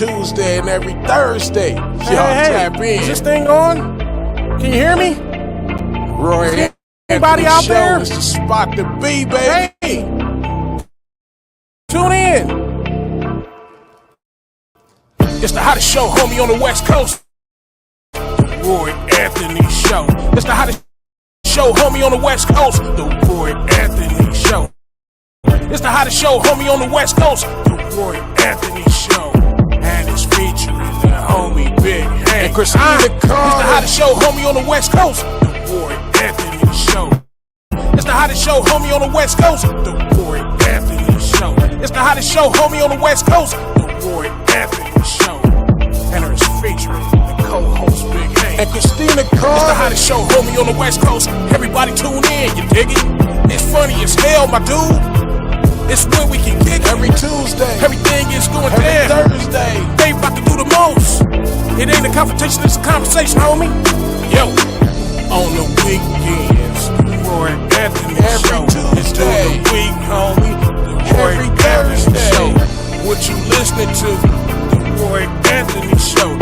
Tuesday and every Thursday. Y'all tap in. Is this thing on? Can you hear me? Roy Anybody out Show there? is the spot to be, baby. Hey, tune in. It's the hottest show, homie, on the West Coast. The Roy Anthony Show. It's the hottest show, homie, on the West Coast. The Roy Anthony Show. It's the hottest show, homie, on the West Coast. The Roy Anthony Show. And it's featuring the homie Big Hank Christina Carter. It's the hottest show, homie, on the West Coast. The Roy Anthony Show. It's the hottest show, homie, on the West Coast. The Roy Anthony Show. It's the hottest show, homie, on the West Coast. The Roy Anthony Show. And it's featuring the co-host Big Hank and Christina Carter. It's the hottest show, homie, on the West Coast. Everybody tune in, you dig it? It's funny as hell, my dude. It's when we can kick every Tuesday. Everything is going down. Every Thursday. They about to do the most. It ain't a confrontation, it's a conversation, homie. Yo, on the weekends, the Roy Anthony Show. It's during the week, homie. The Roy Anthony Show. What you listening to? The Roy Anthony Show.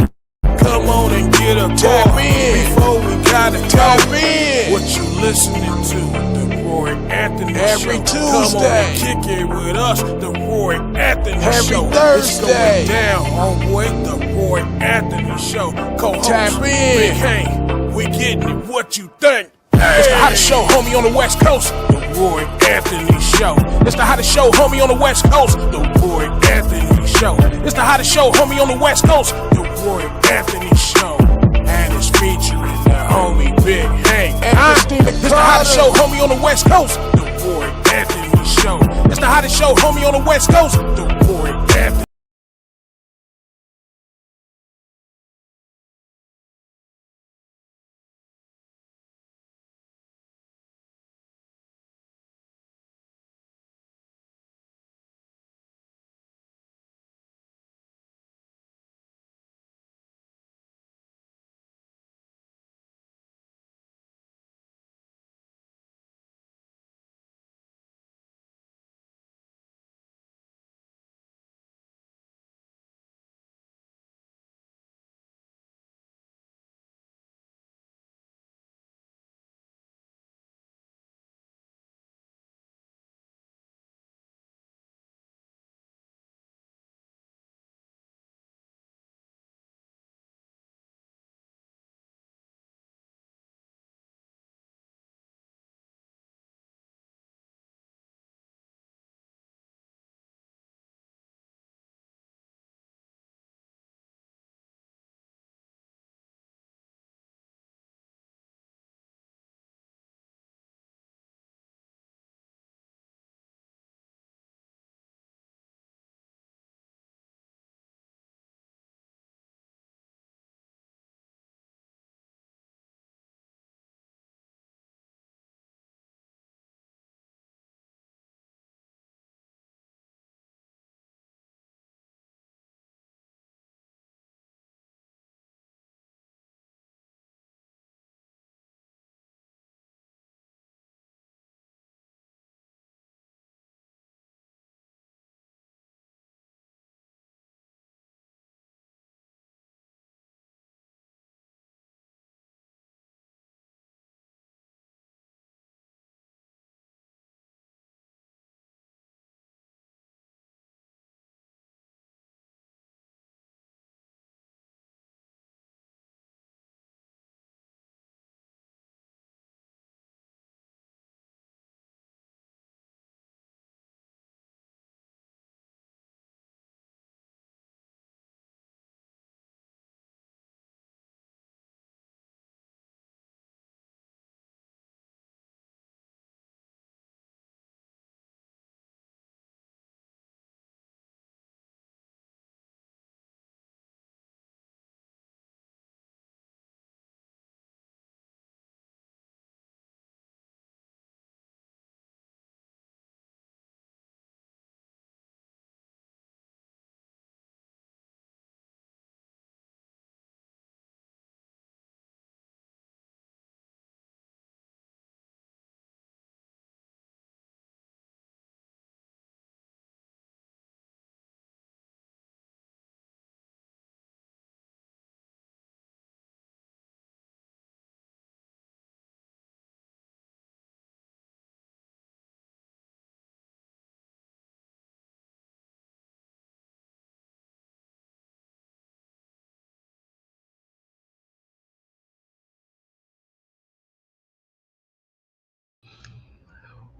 Come on and get a tap in before we gotta tap in. What you listening to? The Roy Anthony Show. Every Tuesday. Come on and kick it with us. The Roy Anthony Show. Every Thursday. It's going down, homeboy. The Roy Anthony Show. Co-host tap in. Big Hank. We getting it. What you think? Hey. It's the hottest show, homie, on the West Coast. The Roy Anthony Show. It's the hottest show, homie, on the West Coast. The Roy Anthony Show. It's the hottest show, homie, on the West Coast. The Roy Anthony Show. And it's featuring the homie Big Hank and Christina Carter. It's the hottest show, homie, on the West Coast. The Roy Anthony Show. It's the hottest show, homie, on the West Coast. The Roy Anthony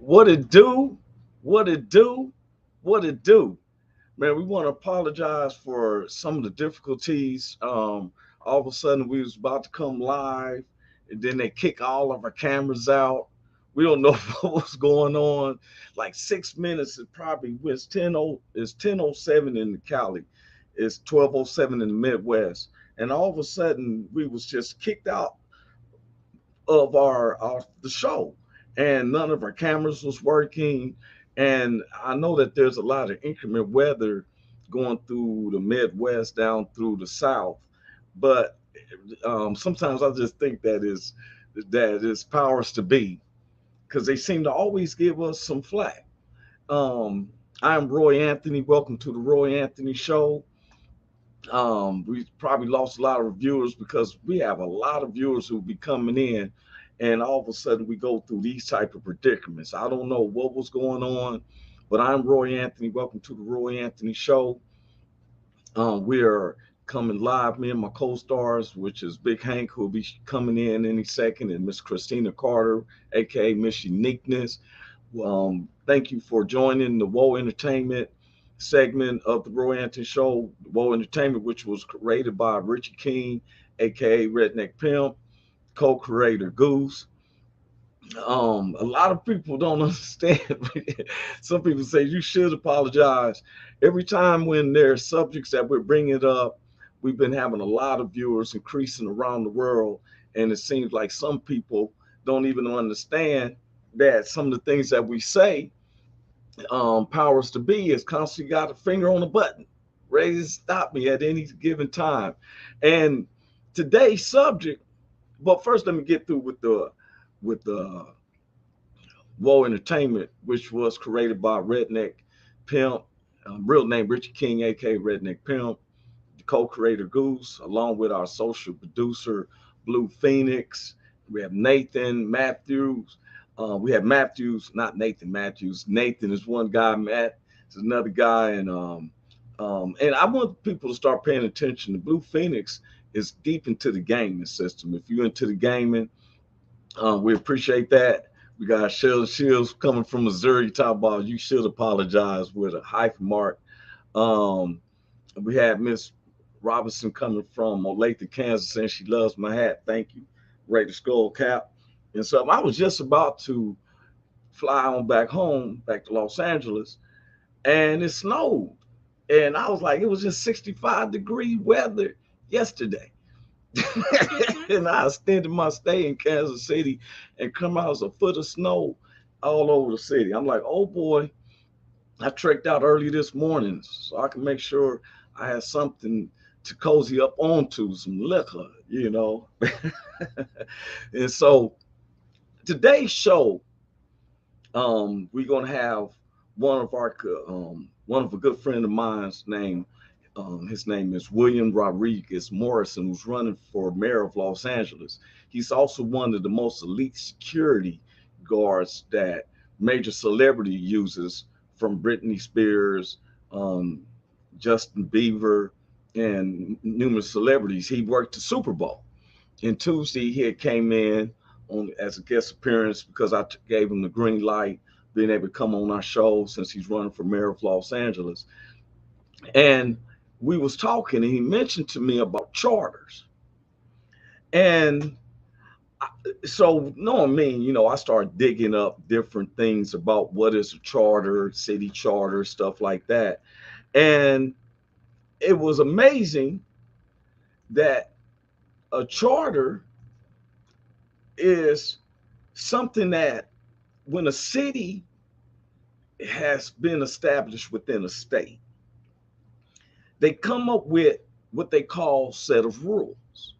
What it do? What it do? What it do? Man, we want to apologize for some of the difficulties. All of a sudden, we was about to come live, and then they kick all of our cameras out. We don't know what was going on. Like 6 minutes, it probably was 10:07 in the Cali, it's 12:07 in the Midwest, and all of a sudden, we was just kicked out of our the show, and none of our cameras was working. And I know that there's a lot of inclement weather going through the Midwest down through the South, but sometimes I just think that is powers to be, because they seem to always give us some flack. I'm Roy Anthony. Welcome to the Roy Anthony Show. We probably lost a lot of viewers because we have a lot of viewers who be coming in, and all of a sudden we go through these type of predicaments. I don't know what was going on, but I'm Roy Anthony. Welcome to the Roy Anthony Show. We are coming live, me and my co-stars, which is Big Hank, who will be coming in any second, and Miss Christina Carter, aka Miss Uniqueness. Thank you for joining the Woe Entertainment segment of the Roy Anthony Show. Woe Entertainment, which was created by Richie King, aka Redneck Pimp, co-creator Goose. A lot of people don't understand. Some people say you should apologize. Every time when there's subjects that we're bringing up, we've been having a lot of viewers increasing around the world, and it seems like some people don't even understand that some of the things that we say, powers to be, is constantly got a finger on the button, ready to stop me at any given time. And today's subject, but first let me get through with the Woe Entertainment, which was created by Redneck Pimp, real name Richie King, aka Redneck Pimp, the co-creator Goose, along with our social producer Blue Phoenix. We have Nathan Matthews. We have Matthews, not Nathan Matthews. Nathan is one guy. Matt is another guy, and I want people to start paying attention. The Blue Phoenix is deep into the gaming system. If you're into the gaming, we appreciate that. We got Shields coming from Missouri. Talk about you should apologize with a hyphen mark. Um, we had Miss Robinson coming from Olathe, Kansas, saying she loves my hat. Thank you. Raider Skull Cap. And so I was just about to fly on back home, back to Los Angeles, and it snowed. And I was like, it was just 65-degree weather yesterday. And I extended my stay in Kansas City and come out as a foot of snow all over the city. I'm like, oh boy, I trekked out early this morning so I can make sure I had something to cozy up onto, some liquor. And so today's show, we're gonna have one of a good friend of mine's name. His name is William Rodriguez Morrison, who's running for mayor of Los Angeles. He's also one of the most elite security guards that major celebrity uses, from Britney Spears, um, Justin Bieber, and numerous celebrities. He worked the Super Bowl. And Tuesday, he had came in on as a guest appearance because gave him the green light, being able to come on our show since he's running for mayor of Los Angeles. And we was talking, and he mentioned to me about charters. And so knowing me, I started digging up different things about what is a charter, city charter, stuff like that. And it was amazing that a charter is something that, when a city has been established within a state, they come up with what they call set of rules.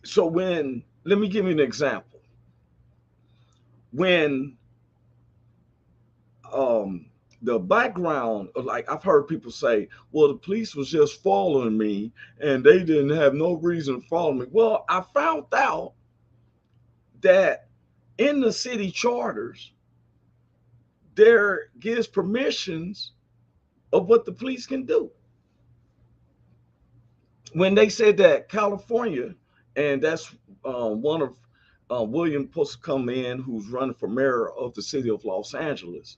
So let me give you an example. When um the background, like I've heard people say, well, the police was just following me and they didn't have no reason to follow me. Well, I found out that in the city charters, there gives permissions of what the police can do. When they said that California, and that's one of William supposed to come in, who's running for mayor of the city of Los Angeles,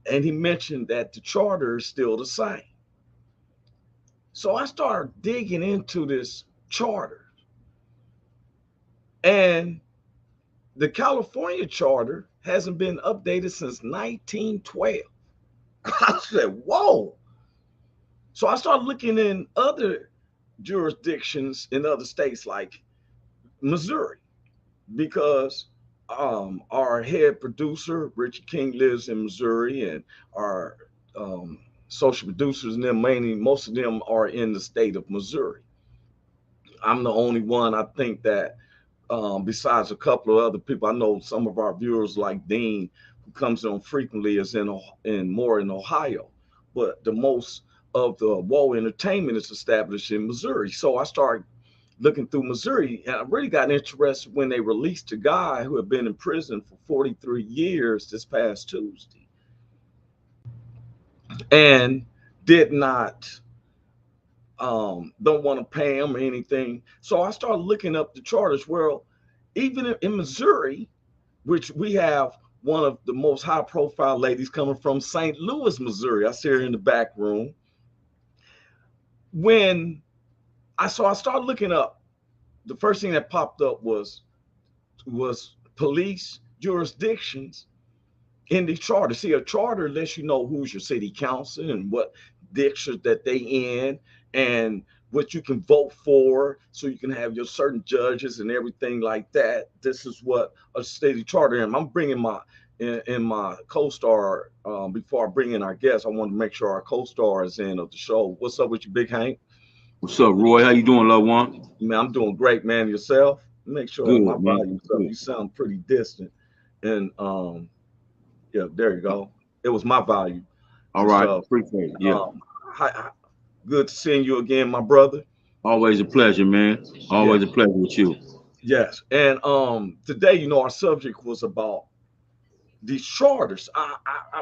and he mentioned that the charter is still the same. So I started digging into this charter, and the California charter hasn't been updated since 1912. I said, whoa. So I started looking in other jurisdictions in other states like Missouri, because our head producer, Richard King, lives in Missouri, and our social producers and them, mainly, most of them are in the state of Missouri. I'm the only one, I think, that besides a couple of other people, I know some of our viewers like Dean, who comes on frequently, is in more in Ohio, but the most of the Whoa Entertainment is established in Missouri. So I started looking through Missouri, and I really got interested when they released a guy who had been in prison for 43 years this past Tuesday, and did not don't want to pay him or anything. So I started looking up the charters. Well, even in Missouri, which we have one of the most high profile ladies coming from St. Louis, Missouri. I see her in the back room. When I started looking up, the first thing that popped up was police jurisdictions in the charter. See, a charter lets you know who's your city council and what district that they in, and what you can vote for, so you can have your certain judges and everything like that. This is what a city charter is. I'm bringing my co-star. Before I bring in our guest, I want to make sure our co-star is in of the show. What's up with you, Big Hank? What's up, Roy? How you doing, loved one? Man, I'm doing great, man. Yourself? Make sure Good, my man. volume's up. You sound pretty distant. And yeah, there you go. It was my volume. All right, So, appreciate it. Yeah, hi, good to seeing you again, my brother. always a pleasure, man. Always a pleasure with you. Yes, and today, you know, our subject was about these charters.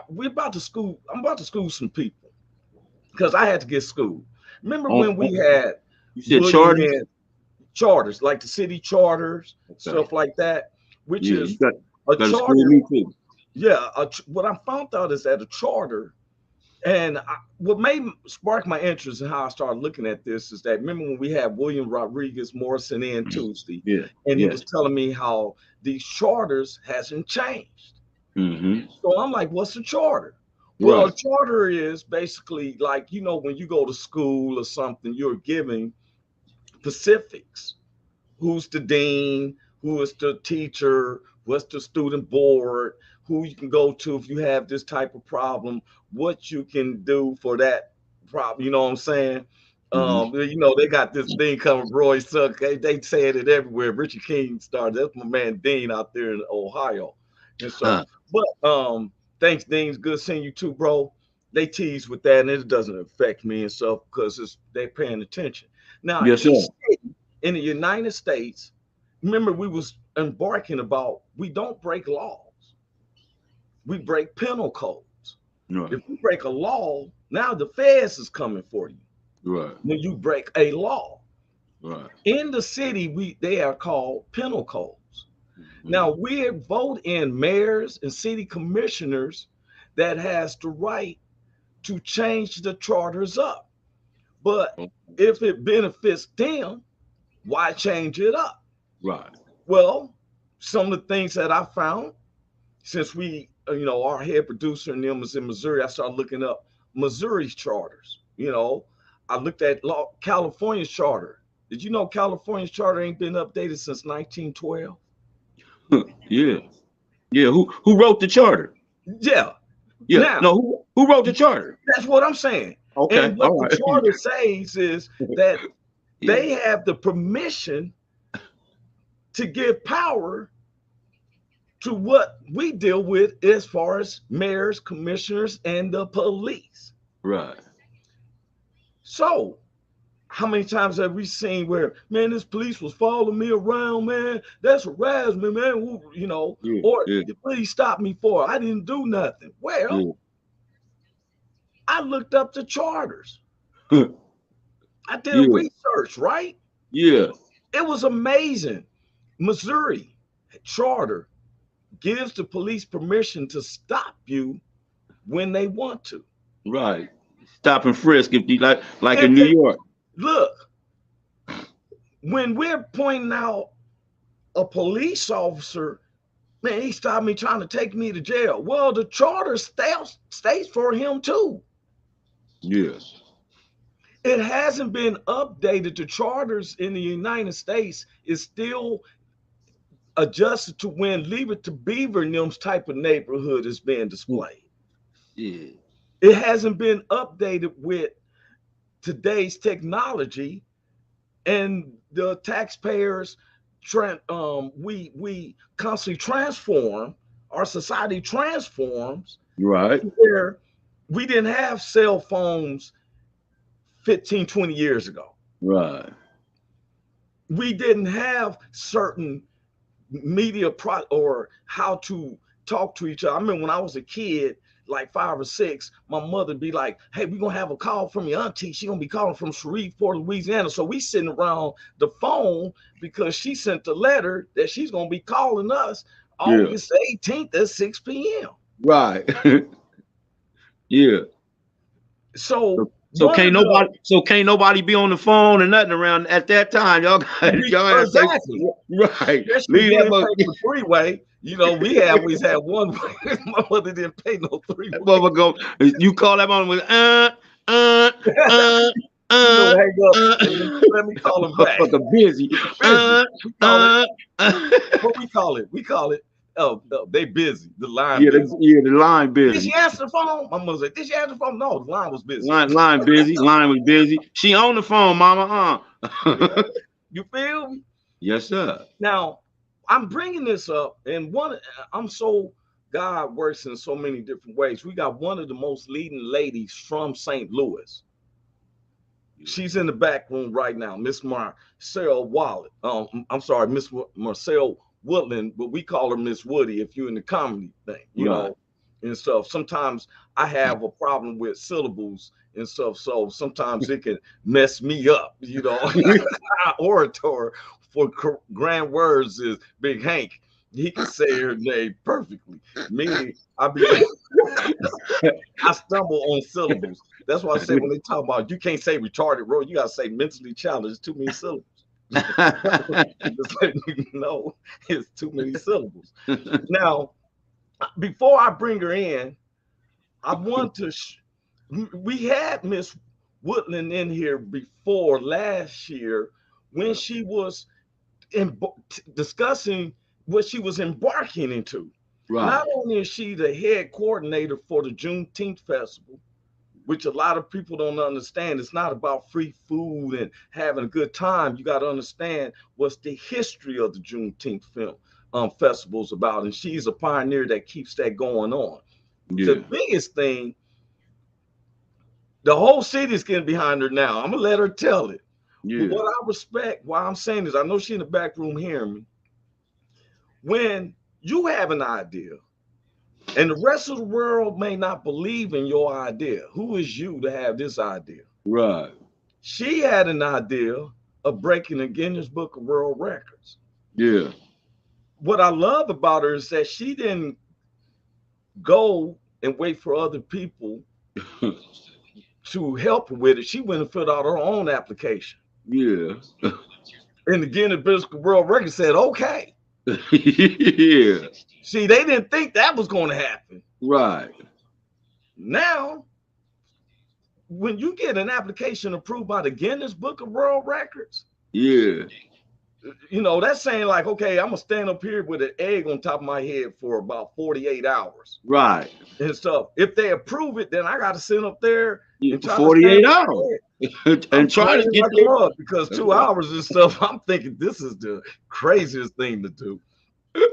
We're about to school. I'm about to school some people because I had to get schooled. Remember when we had You said charters? charters, like the city charters, Okay. stuff like that, which Yeah, is you got a to school charter. me too. Yeah, what I found out is that a charter, and what made spark my interest in how I started looking at this is that, remember when we had William Rodriguez Morrison in Tuesday, Yeah, and he yeah. was telling me how these charters hasn't changed. Mm-hmm. So I'm like, what's a charter? Well, Right. a charter is basically like, you know, when you go to school or something, you're giving specifics. Who's the dean? Who is the teacher? What's the student board? Who you can go to if you have this type of problem? What you can do for that problem? You know what I'm saying? You know, they got this thing coming, Roy Suck. They said it everywhere. Richard King started. That's my man Dean out there in Ohio. And so, but thanks, Dean. It's good seeing you too, bro. They tease with that, and it doesn't affect me and stuff because they're paying attention. Now, Yes, sir. in the United States, remember we was embarking about, we don't break laws, we break penal codes. Right. If you break a law, now the feds is coming for you. Right. When you break a law Right. in the city, they are called penal codes. Mm-hmm. Now we vote in mayors and city commissioners that has the right to change the charters up. But if it benefits them, why change it up? Right. Well, some of the things that I found, since we, you know, our head producer and them was in Missouri, I started looking up Missouri's charters. You know, I looked at California's charter. Did you know California's charter ain't been updated since 1912? Yeah. Yeah. Who wrote the charter? Yeah. Yeah. Now, No, who wrote the charter? That's what I'm saying. Okay. And what All right. the charter says is that Yeah. they have the permission to give power to what we deal with as far as mayors, commissioners, and the police. Right. So, how many times have we seen where, man, this police was following me around, man? That's harassment, man. You know, or the police stopped me for it. I didn't do nothing. Well, I looked up the charters. I did research, right? Yeah. It was amazing. Missouri, charter gives the police permission to stop you when they want to. Right. Stop and frisk if you like in And, New and York. look, when we're pointing out a police officer, man, he stopped me trying to take me to jail. Well, the charter stays for him too. Yes. It hasn't been updated. The charters in the United States is still adjusted to when Leave It to Beaver and them's type of neighborhood is being displayed. Yeah. It hasn't been updated with today's technology and the taxpayers. We constantly transform, our society transforms Right. to where we didn't have cell phones 15, 20 years ago. Right. We didn't have certain or how to talk to each other. I remember when I was a kid, like 5 or 6, my mother'd be like, "Hey, we're gonna have a call from your auntie. She's gonna be calling from Shreveport, Louisiana." So we sitting around the phone because she sent a letter that she's gonna be calling us Yeah. August 18th at 6 p.m. Right. Yeah. So So one of the can't nobody be on the phone and nothing around at that time. Y'all got exactly, right. especially Leave we that didn't pay for three-way. You know, we always had one way. My mother didn't pay no three-way. mother go. You call that one with uh You know, hang up uh. and let me call him back. Motherfucker busy. Busy. We call it what we call it. We call it. Oh, no, they busy. The line Yeah, busy. the line Did busy. she answer the phone? My mother said, "Did she answer the phone?" No, the line was busy. Line busy. Line was busy. She on the phone, mama. Yeah. You feel me? Yes, sir. Now, I'm bringing this up, and I'm so God works in so many different ways. We got one of the most leading ladies from St. Louis. She's in the back room right now, Miss Marcel Wallet. I'm sorry, Miss Marcel Woodland, but we call her Miss Woody if you're in the comedy thing, you know, and stuff. Sometimes I have a problem with syllables and stuff, so sometimes it can mess me up, you know. Our orator for grand words is Big Hank. He can say her name perfectly. Me, I stumble on syllables. That's why I say when they talk about you can't say retarded, bro, you gotta say mentally challenged. Too many syllables. Just letting you know, it's too many syllables. Now, before I bring her in, I want to. We had Miss Woodland in here before last year when she was discussing what she was embarking into. Right. Not only is she the head coordinator for the Juneteenth Festival, which a lot of people don't understand. It's not about free food and having a good time. You got to understand what's the history of the Juneteenth festivals about. And she's a pioneer that keeps that going on. Yeah. The biggest thing, the whole city's getting behind her now. I'm going to let her tell it. Yeah. But what I respect, why I'm saying is, I know she's in the back room hearing me. When you have an idea, and the rest of the world may not believe in your idea, who is you to have this idea? Right. She had an idea of breaking the Guinness Book of World Records. Yeah. What I love about her is that she didn't go and wait for other people to help her with it. She went and filled out her own application. Yeah. And the Guinness Book of World Records said, okay. Yeah. See, they didn't think that was going to happen. Right. Now, when you get an application approved by the Guinness Book of World Records, yeah, you know, that's saying like, okay, I'm gonna stand up here with an egg on top of my head for about 48 hours. Right. And stuff. If they approve it, then I got to sit up there and try 48 hours and try to get them up, because 2 hours and stuff. I'm thinking this is the craziest thing to do.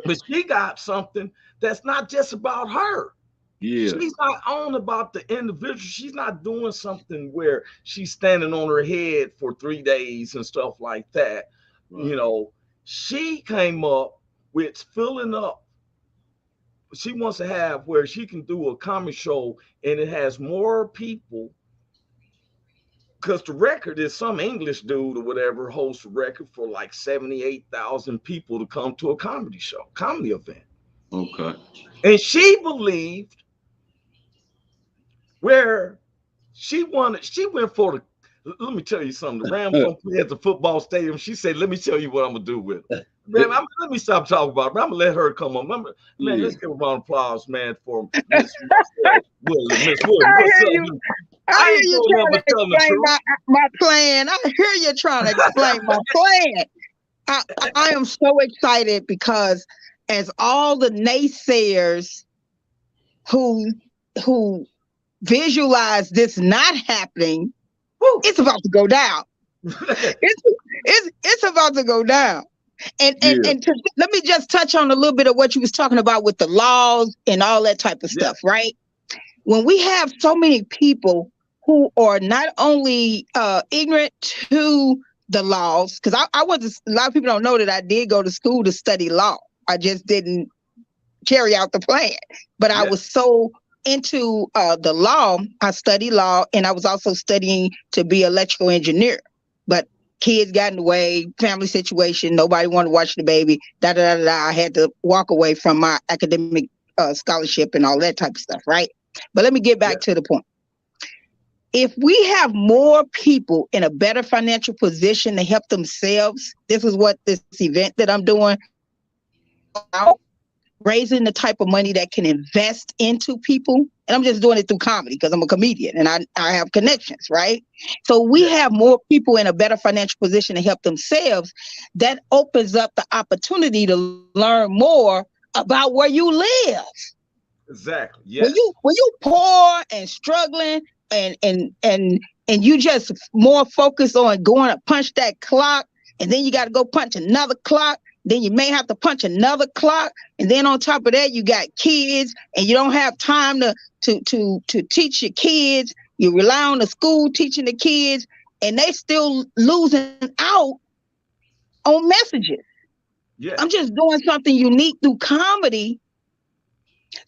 But she got something that's not just about her. Yeah. She's not on about the individual. She's not doing something where she's standing on her head for 3 days and stuff like that. Right. You know, she came up with filling up. She wants to have where she can do a comedy show and it has more people because the record is some English dude or whatever hosts a record for like 78,000 people to come to a comedy event. Okay. And she believed where she went for the, let me tell you something. The Rams don't play at the football stadium. She said, let me tell you what I'm gonna do with it. Man, let me stop talking about it. I'm gonna let her come on. Man, let's give a round of applause, man, for Miss Willie. Miss Willie, what's up? I hear you trying to explain my plan. I hear you trying to explain my plan. I am so excited because as all the naysayers who visualize this not happening, it's about to go down. It's about to go down. And let me just touch on a little bit of what you was talking about with the laws and all that type of stuff, right? When we have so many people who are not only ignorant to the laws, because I was, a lot of people don't know that I did go to school to study law. I just didn't carry out the plan. But I was so into the law, I studied law, and I was also studying to be an electrical engineer. But kids got in the way, family situation, nobody wanted to watch the baby, I had to walk away from my academic scholarship and all that type of stuff, right? But let me get back to the point. If we have more people in a better financial position to help themselves, this is what this event that I'm doing, raising the type of money that can invest into people. And I'm just doing it through comedy because I'm a comedian and I have connections, right? So we have more people in a better financial position to help themselves. That opens up the opportunity to learn more about where you live. Exactly. Yes. When you poor and struggling and you just more focused on going to punch that clock, and then you got to go punch another clock, then you may have to punch another clock, and then on top of that you got kids and you don't have time to teach your kids. You rely on the school teaching the kids, and they still losing out on messages. Yeah. I'm just doing something unique through comedy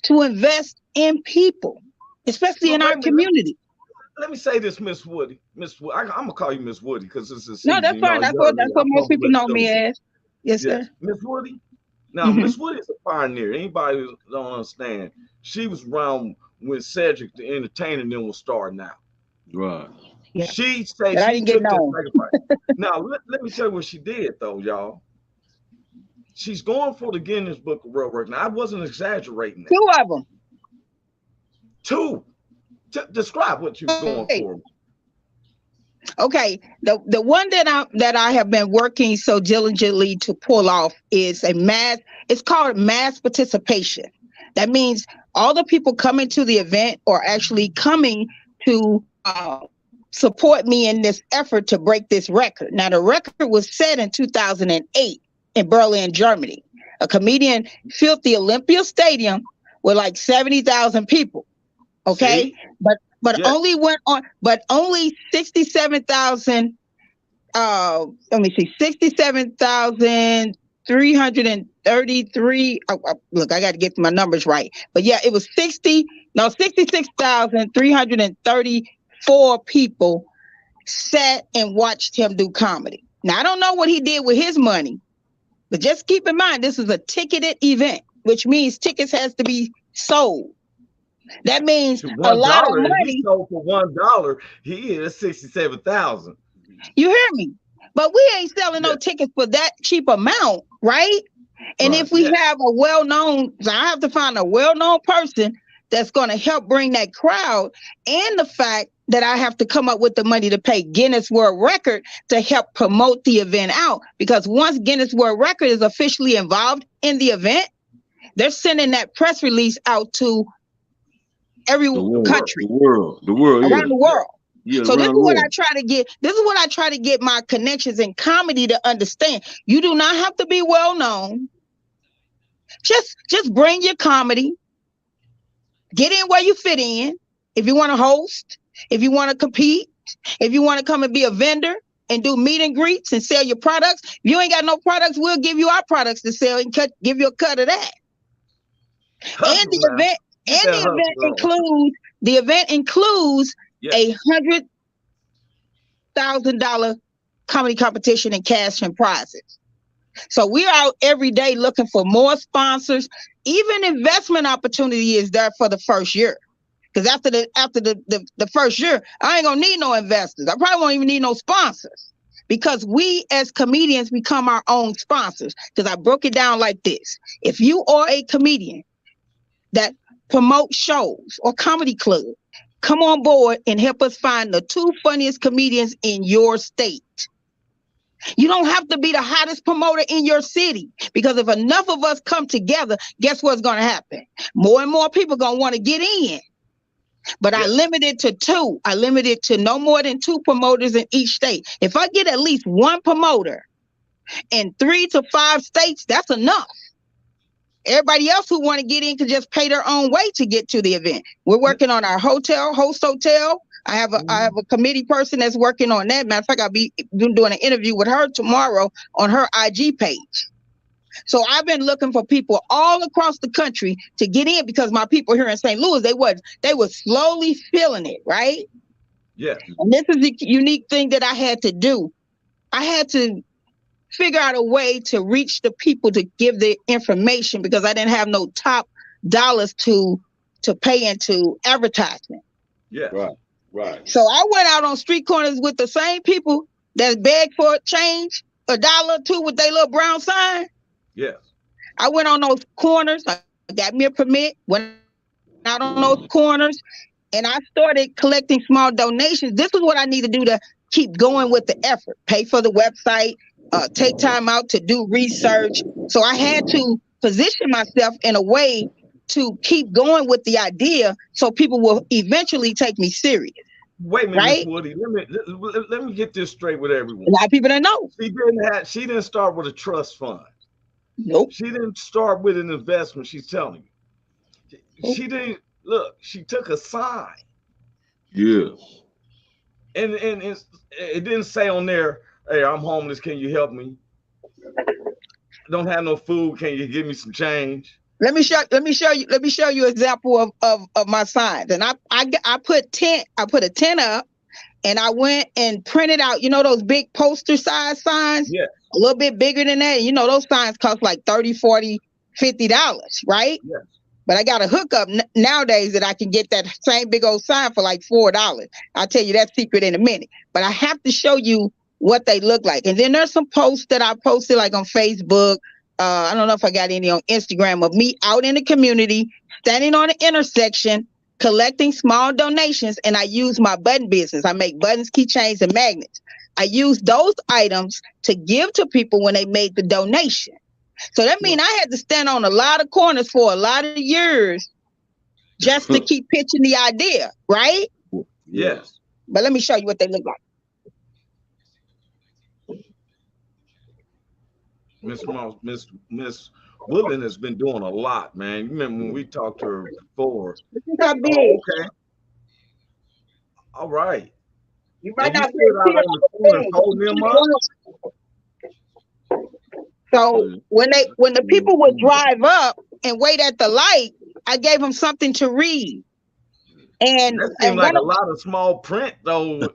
to invest in people, especially in our community. Let me say this, Miss Woody. I'm gonna call you Miss Woody because this is no, that's fine. That's what most people know me as. Yes, sir. Miss Woody. Now, Miss Woody is a pioneer. Anybody who don't understand, she was around when Cedric the Entertainer then was starting out. Right. Yeah. She said she took that sacrifice. Now, let me tell you what she did, though, y'all. She's going for the Guinness Book of World Records. Now, I wasn't exaggerating that. 2 of them. 2. Describe what you're going for. Okay, the one that I have been working so diligently to pull off is it's called mass participation. That means all the people coming to the event are actually coming to support me in this effort to break this record. Now, the record was set in 2008 in Berlin, Germany. A comedian filled the Olympia Stadium with like 70,000 people. Okay. See? But only went on, but only 67,000, 67,333. Look, I got to get my numbers right. But yeah, it was 66,334 people sat and watched him do comedy. Now, I don't know what he did with his money, but just keep in mind, this is a ticketed event, which means tickets has to be sold. That means a lot of money. He sold for $1. He is 67,000. You hear me? But we ain't selling no tickets for that cheap amount, right? And if we have a well-known, so I have to find a well-known person that's going to help bring that crowd, and the fact that I have to come up with the money to pay Guinness World Record to help promote the event out. Because once Guinness World Record is officially involved in the event, they're sending that press release out to every country, the world, around the world. Yeah, so this is what I try to get. This is what I try to get my connections in comedy to understand. You do not have to be well known. Just bring your comedy. Get in where you fit in. If you want to host, if you want to compete, if you want to come and be a vendor and do meet and greets and sell your products. If you ain't got no products, we'll give you our products to sell and give you a cut of that. And the event. And the event includes 100 $1,000 comedy competition in cash and prizes. So we're out every day looking for more sponsors. Even investment opportunity is there for the first year. Because after the first year, I ain't gonna need no investors. I probably won't even need no sponsors. Because we as comedians become our own sponsors. Because I broke it down like this. If you are a comedian that promotes shows or comedy club, come on board and help us find the 2 funniest comedians in your state. You don't have to be the hottest promoter in your city, because if enough of us come together, guess what's going to happen? More and more people going to want to get in. But I limit it to 2. I limit it to no more than 2 promoters in each state. If I get at least 1 promoter in 3 to 5 states, that's enough. Everybody else who want to get in can just pay their own way to get to the event. We're working on our host hotel. I have a committee person that's working on that. Matter of fact, I'll be doing an interview with her tomorrow on her IG page. So I've been looking for people all across the country to get in, because my people here in St. Louis, they were slowly feeling it, right? Yeah. And this is the unique thing that I had to do. I had to figure out a way to reach the people to give the information, because I didn't have no top dollars to pay into advertisement. Yeah. Right. So I went out on street corners with the same people that begged for change, $1 or $2 with their little brown sign. Yes. I went on those corners. I got me a permit, went out on those corners, and I started collecting small donations. This is what I need to do to keep going with the effort. Pay for the website, take time out to do research. So I had to position myself in a way to keep going with the idea, so people will eventually take me serious. Wait a minute, right? Ms. Woody. Let me get this straight with everyone. A lot of people don't know. She didn't start with a trust fund. Nope. She didn't start with an investment. She's telling you. Nope. She didn't look. She took a sign. Yeah. And it didn't say on there, "Hey, I'm homeless. Can you help me? Don't have no food. Can you give me some change?" Let me show you an example of my signs. And I put a 10 up, and I went and printed out, those big poster size signs. Yeah. A little bit bigger than that. Those signs cost like $30, $40, $50, right? Yes. But I got a hookup nowadays that I can get that same big old sign for like $4. I'll tell you that secret in a minute. But I have to show you what they look like. And then there's some posts that I posted like on Facebook. I don't know if I got any on Instagram, of me out in the community, standing on an intersection, collecting small donations. And I use my button business. I make buttons, keychains, and magnets. I use those items to give to people when they made the donation. So that means I had to stand on a lot of corners for a lot of years just to keep pitching the idea, right? Yes. But let me show you what they look like. Miss Woodland has been doing a lot, man. You remember when we talked to her before? This is how big. Oh, okay. All right. You might And not you stood out on the corner holding them up. So when the people would drive up and wait at the light, I gave them something to read. And that seemed like a lot of small print, though.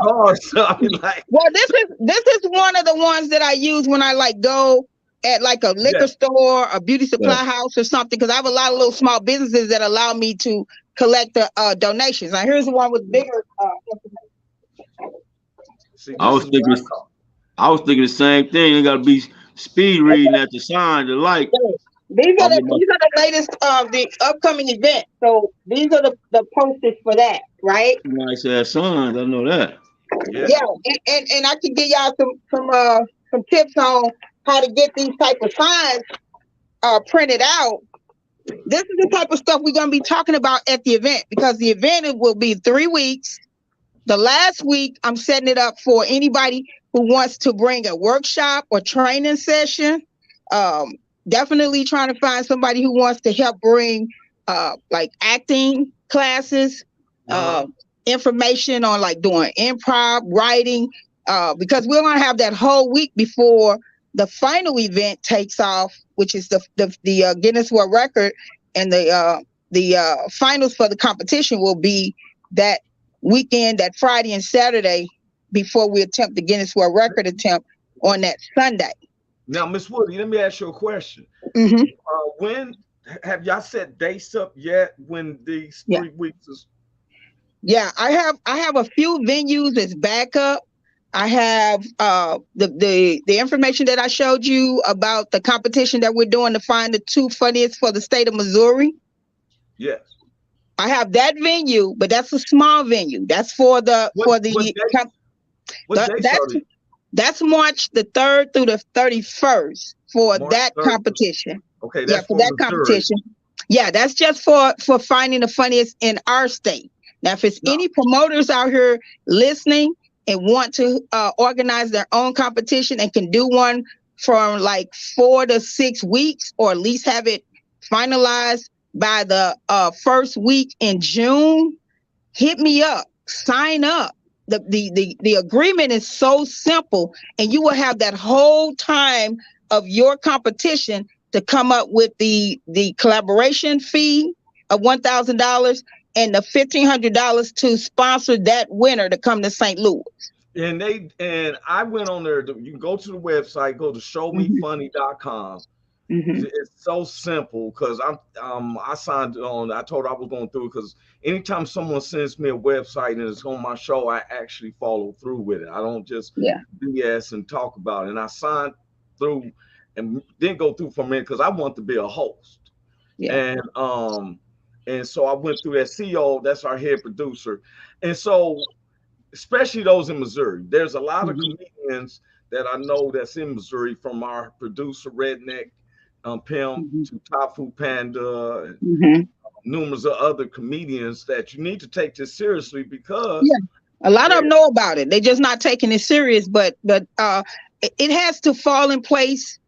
Cars, so I mean, like, well, this is one of the ones that I use when I like go at like a liquor store, a beauty supply house or something, because I have a lot of little small businesses that allow me to collect the donations. Now here's the one with bigger information. See, I was thinking the same thing. You gotta be speed reading at the sign, the light. These are the latest the upcoming event. So these are the posters for that, right? Nice ass signs, I know that. Yeah, and I can give y'all some tips on how to get these type of signs printed out. This is the type of stuff we're gonna be talking about at the event, because the event will be 3 weeks. The last week, I'm setting it up for anybody who wants to bring a workshop or training session. Definitely trying to find somebody who wants to help bring like acting classes, information on like doing improv, writing, because we're gonna have that whole week before the final event takes off, which is the Guinness World Record, and the finals for the competition will be that weekend, that Friday and Saturday before we attempt the Guinness World Record attempt on that Sunday. Now, Miss Woody, let me ask you a question. Mm-hmm. When have y'all set dates up yet? When these 3 weeks is? Yeah, I have a few venues that's back up. I have the information that I showed you about the competition that we're doing to find the 2 funniest for the state of Missouri. Yes. I have that venue, but that's a small venue. That's for the that's March the 3rd through the 31st for March that 3rd. competition. Okay, that's for that Missouri. competition. Yeah, that's just for finding the funniest in our state. Now, if it's any promoters out here listening and want to organize their own competition and can do one from like 4 to 6 weeks, or at least have it finalized by the first week in June, hit me up, sign up. The agreement is so simple, and you will have that whole time of your competition to come up with the collaboration fee of $1,000 and the $1,500 to sponsor that winner to come to St. Louis. And I went on there. You can go to the website, go to showmefunny.com. Mm-hmm. It's so simple because I signed on. I told her I was going through it because anytime someone sends me a website and it's on my show, I actually follow through with it. I don't just BS and talk about it. And I signed through and didn't go through for a minute because I want to be a host. Yeah. And so I went through that CEO. That's our head producer. And so, especially those in Missouri, there's a lot of comedians that I know that's in Missouri, from our producer Redneck Pimp to Tafu Panda and numerous of other comedians that you need to take this seriously, because a lot of them know about it. They're just not taking it serious, but it has to fall in place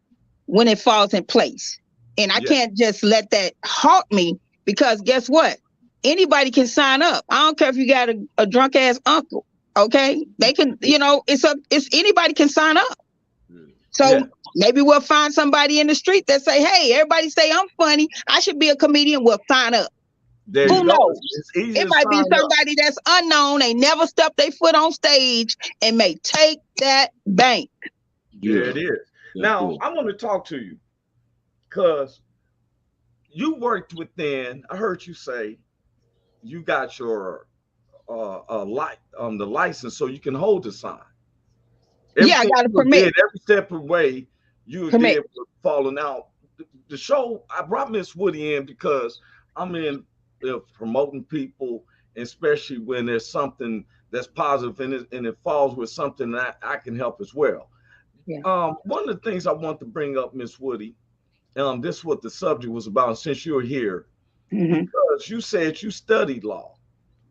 when it falls in place. And I can't just let that halt me, because guess what? Anybody can sign up. I don't care if you got a drunk ass uncle. Okay, they can, it's anybody can sign up. So maybe we'll find somebody in the street that say, hey, everybody say I'm funny, I should be a comedian. We'll sign up. Who knows? It might be somebody that's unknown, they never stepped their foot on stage, and may take that bank. Yeah, it is. Now, I want to talk to you because you worked within, I heard you say you got your the license so you can hold the sign. I got a permit. Every step of the way you did falling out. The show, I brought Miss Woody in because I'm in promoting people, especially when there's something that's positive and it falls with something that I can help as well. Yeah. One of the things I want to bring up, Miss Woody, this is what the subject was about, since you're here, because you said you studied law.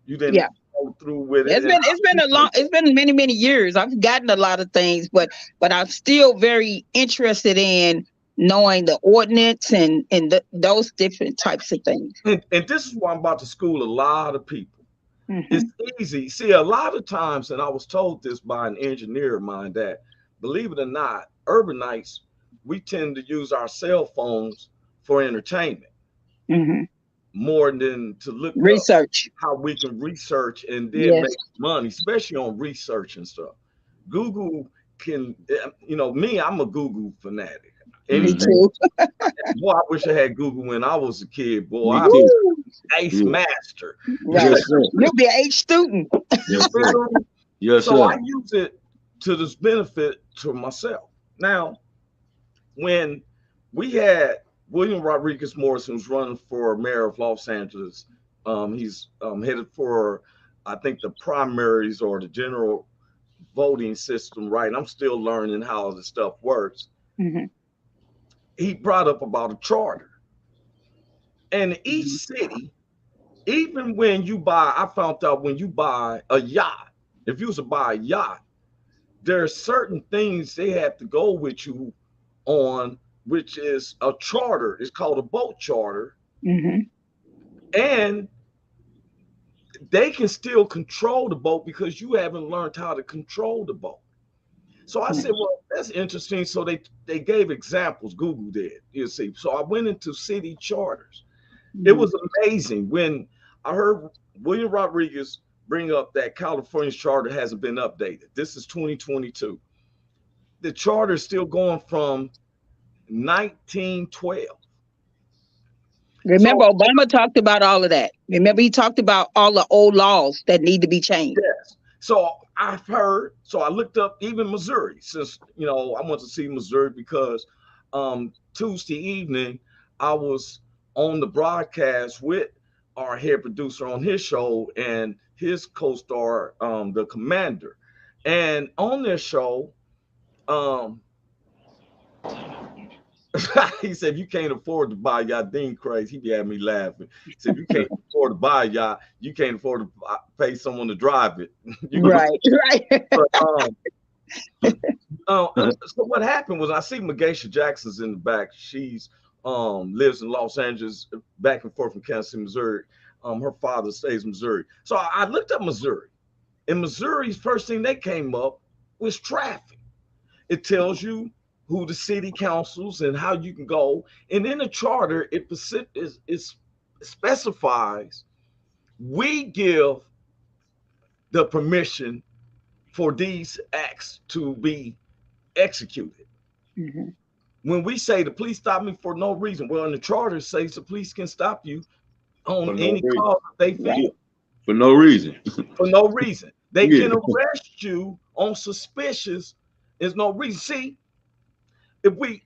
You didn't go through with it. It's been many years. I've gotten a lot of things, but I'm still very interested in knowing the ordinance and those different types of things. And this is why I'm about to school a lot of people. It's easy. See, a lot of times, and I was told this by an engineer of mine, that, believe it or not, urbanites, we tend to use our cell phones for entertainment. More than to look research how we can research and then make money, especially on research and stuff. Google can, me, I'm a Google fanatic. Me too. Boy, I wish I had Google when I was a kid. Boy, I was ace master. Right. You'll be an H student. Yes, so I use it to this benefit to myself. Now, when we had William Rodriguez Morrison was running for mayor of Los Angeles. He's headed for, I think, the primaries or the general voting system, right? I'm still learning how the stuff works. He brought up about a charter. And each city, even when you buy, I found out when you buy a yacht, if you was to buy a yacht, there are certain things they have to go with you on, which is a charter. It's called a boat charter. And they can still control the boat because you haven't learned how to control the boat. So I said, well, that's interesting. So they gave examples, Google did, you see. So I went into city charters. It was amazing when I heard William Rodriguez bring up that California's charter hasn't been updated. This is 2022. The charter is still going from 1912. Remember, Obama talked about all of that. Remember, he talked about all the old laws that need to be changed. Yes. So I've heard, so I looked up even Missouri, since, you know, I went to see Missouri because Tuesday evening, I was on the broadcast with our head producer on his show and his co-star, the commander. And on their show, he said, you can't afford to buy a yacht. Dean crazy. He had me laughing. He said, you can't afford to buy a yacht. You can't afford to pay someone to drive it. Right. But, so what happened was I see Magesha Jackson's in the back. She's lives in Los Angeles, back and forth from Kansas City, Missouri. Her father stays in Missouri. So I looked up Missouri. In Missouri's first thing that came up was traffic. It tells you who the city councils and how you can go. And in the charter, it specifies we give the permission for these acts to be executed. Mm-hmm. When we say the police stop me for no reason, well, in the charter it says the police can stop you on any cause they feel. For no reason. For no reason. They can arrest you on suspicious. There's no reason. See, if we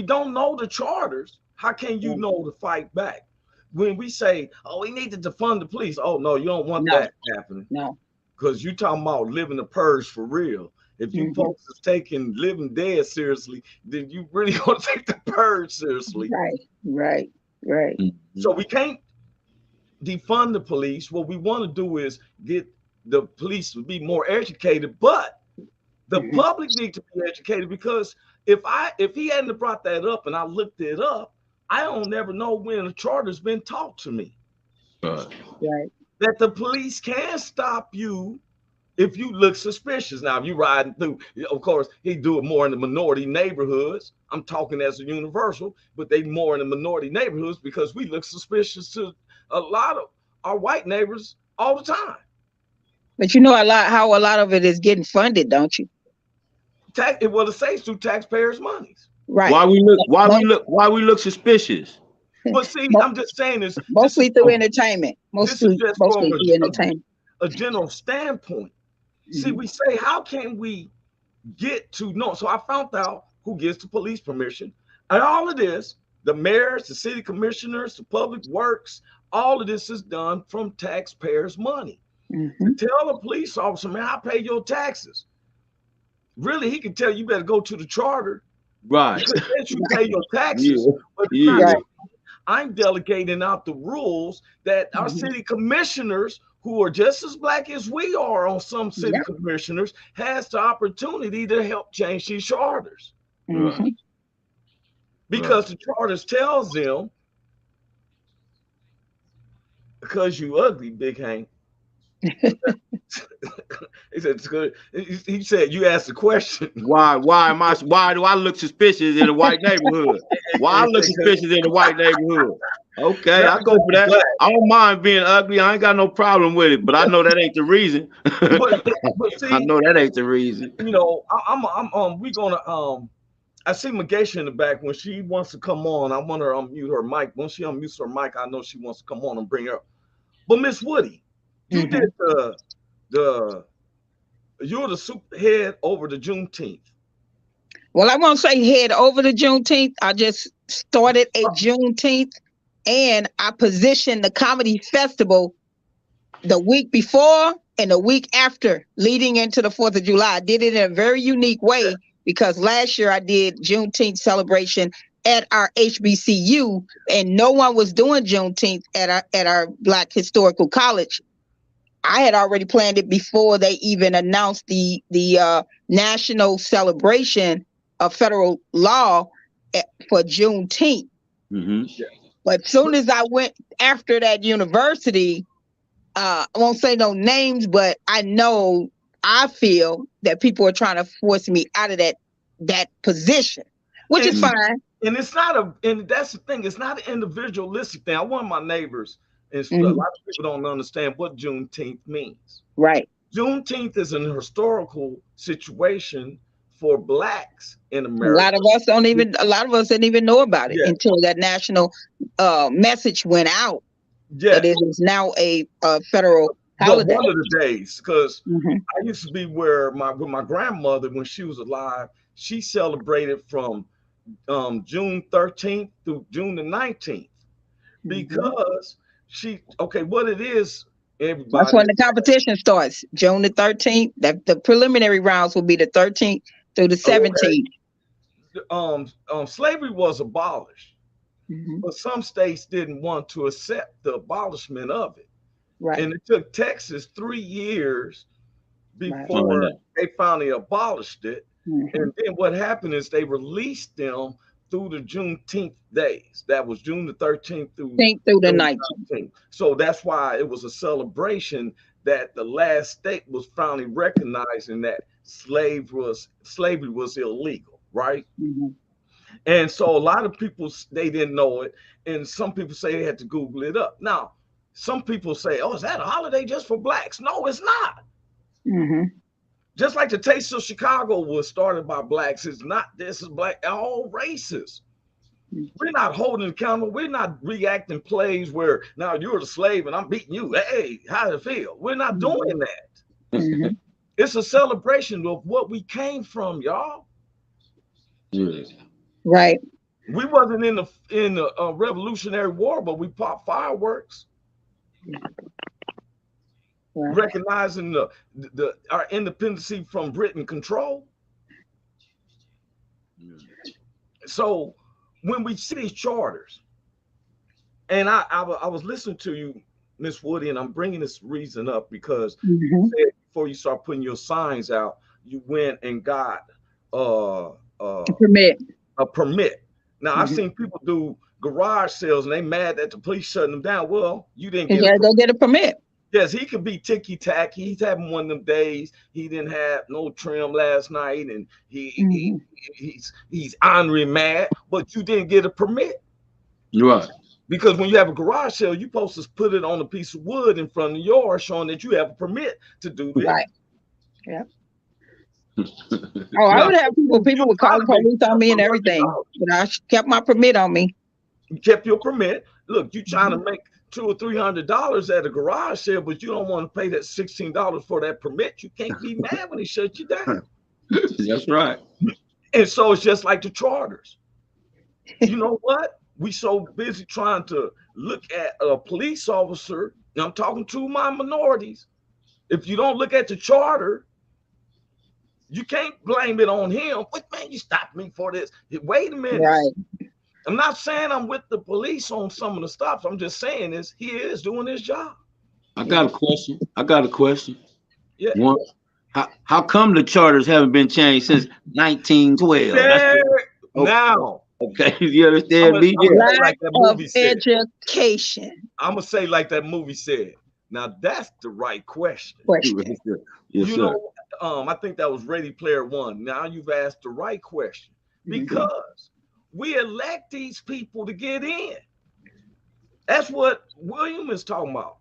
don't know the charters, how can you know to fight back? When we say, oh, we need to defund the police. Oh, no, you don't want that happening. No. Because you're talking about living the purge for real. If you folks is taking living dead seriously, then you really want to take the purge seriously. Right. So we can't defund the police. What we want to do is get the police to be more educated, but the public need to be educated, because if he hadn't brought that up and I looked it up, I don't never know when the charter's been taught to me. Right. That the police can stop you if you look suspicious. Now, if you riding through, of course, he do it more in the minority neighborhoods. I'm talking as a universal, but they more in the minority neighborhoods because we look suspicious to a lot of our white neighbors all the time. But you know how a lot of it is getting funded, don't you? Well, it says through taxpayers' monies. Right. Why we look suspicious? But see, I'm just saying this mostly through entertainment. Mostly through entertainment. A general standpoint. See, we say, how can we get to know? So I found out who gets the police permission. And all of this, the mayors, the city commissioners, the public works, all of this is done from taxpayers' money. Tell a police officer, man, I pay your taxes. Really, he can tell you better go to the charter. Right. Because you pay your taxes. But I'm delegating out the rules that our city commissioners, who are just as black as we are on some city commissioners, has the opportunity to help change these charters. Because the charters tells them, because you ugly, Big Hank. He said it's good. He said you asked the question. Why do I look suspicious in a white neighborhood? Why I look suspicious in a white neighborhood? Okay, I go for that. I don't mind being ugly. I ain't got no problem with it, but I know that ain't the reason. but see, I know that ain't the reason. You know, we're gonna I see Magesha in the back. When she wants to come on, I want her to unmute her mic. When she unmutes her mic, I know she wants to come on and bring her up. But Miss Woody, you did you're the super head over the Juneteenth. Well, I won't say head over the Juneteenth. I just started a Juneteenth, and I positioned the comedy festival the week before and the week after, leading into the 4th of July. I did it in a very unique way because last year I did Juneteenth celebration at our HBCU, and no one was doing Juneteenth at our Black Historical College. I had already planned it before they even announced the national celebration of federal law for Juneteenth. But as soon as I went after that university, I won't say no names, but I feel that people are trying to force me out of that position, which is fine. And it's not and that's the thing, it's not an individualistic thing. I want my neighbors, and a lot of people don't understand what Juneteenth means. Right. Juneteenth is an historical situation for blacks in A America. lot of us didn't even know about it until that national message went out. That it is now a federal holiday. One of the days, because I used to be with my grandmother when she was alive. She celebrated from June 13th through June the 19th because what it is, everybody. That's when the competition starts. June the 13th. The preliminary rounds will be the 13th through the 17th. Slavery was abolished, but some states didn't want to accept the abolishment of it. Right. And it took Texas 3 years before they finally abolished it. And then what happened is they released them through the Juneteenth days. That was June the 13th through the 19th. So that's why it was a celebration that the last state was finally recognizing that slavery was illegal, right? And so a lot of people, they didn't know it. And some people say they had to Google it up. Now, some people say, oh, is that a holiday just for blacks? No, it's not. Just like the Taste of Chicago was started by blacks, it's not. This is black, all races. We're not holding accountable. We're not reacting plays where now you're the slave and I'm beating you. Hey, how does it feel? We're not doing that. It's a celebration of what we came from, y'all. Right. We wasn't in the Revolutionary War, but we popped fireworks. Right. Recognizing our independency from Britain control. So when we see these charters, and I was listening to you, Miss Woody, and I'm bringing this reason up because you said before you start putting your signs out, you went and got a permit. Now I've seen people do garage sales and they mad that the police shutting them down. Well, you didn't get a permit. Yes, he could be ticky-tacky. He's having one of them days. He didn't have no trim last night, and he's angry, mad, but you didn't get a permit. Right. Because when you have a garage sale, you're supposed to put it on a piece of wood in front of yours, showing that you have a permit to do this. Right. Yeah. I would have people would call the police on me and everything, but I kept my permit on me. You kept your permit. Look, you trying to make $200 or $300 at a garage sale, but you don't want to pay that $16 for that permit. You can't be mad when he shuts you down. That's right. And so it's just like the charters. You know what? We so busy trying to look at a police officer. And I'm talking to my minorities. If you don't look at the charter, you can't blame it on him. But man, you stopped me for this. Wait a minute. Right. I'm not saying I'm with the police on some of the stuff. I'm just saying he is doing his job. I got a question. Yeah. One, how come the charters haven't been changed since 1912? Now. Okay, you understand me? Like that movie said. Education. I'm gonna say like that movie said. Now that's the right question. Yes, you know, I think that was Ready Player One. Now you've asked the right question because we elect these people to get in. That's what William is talking about.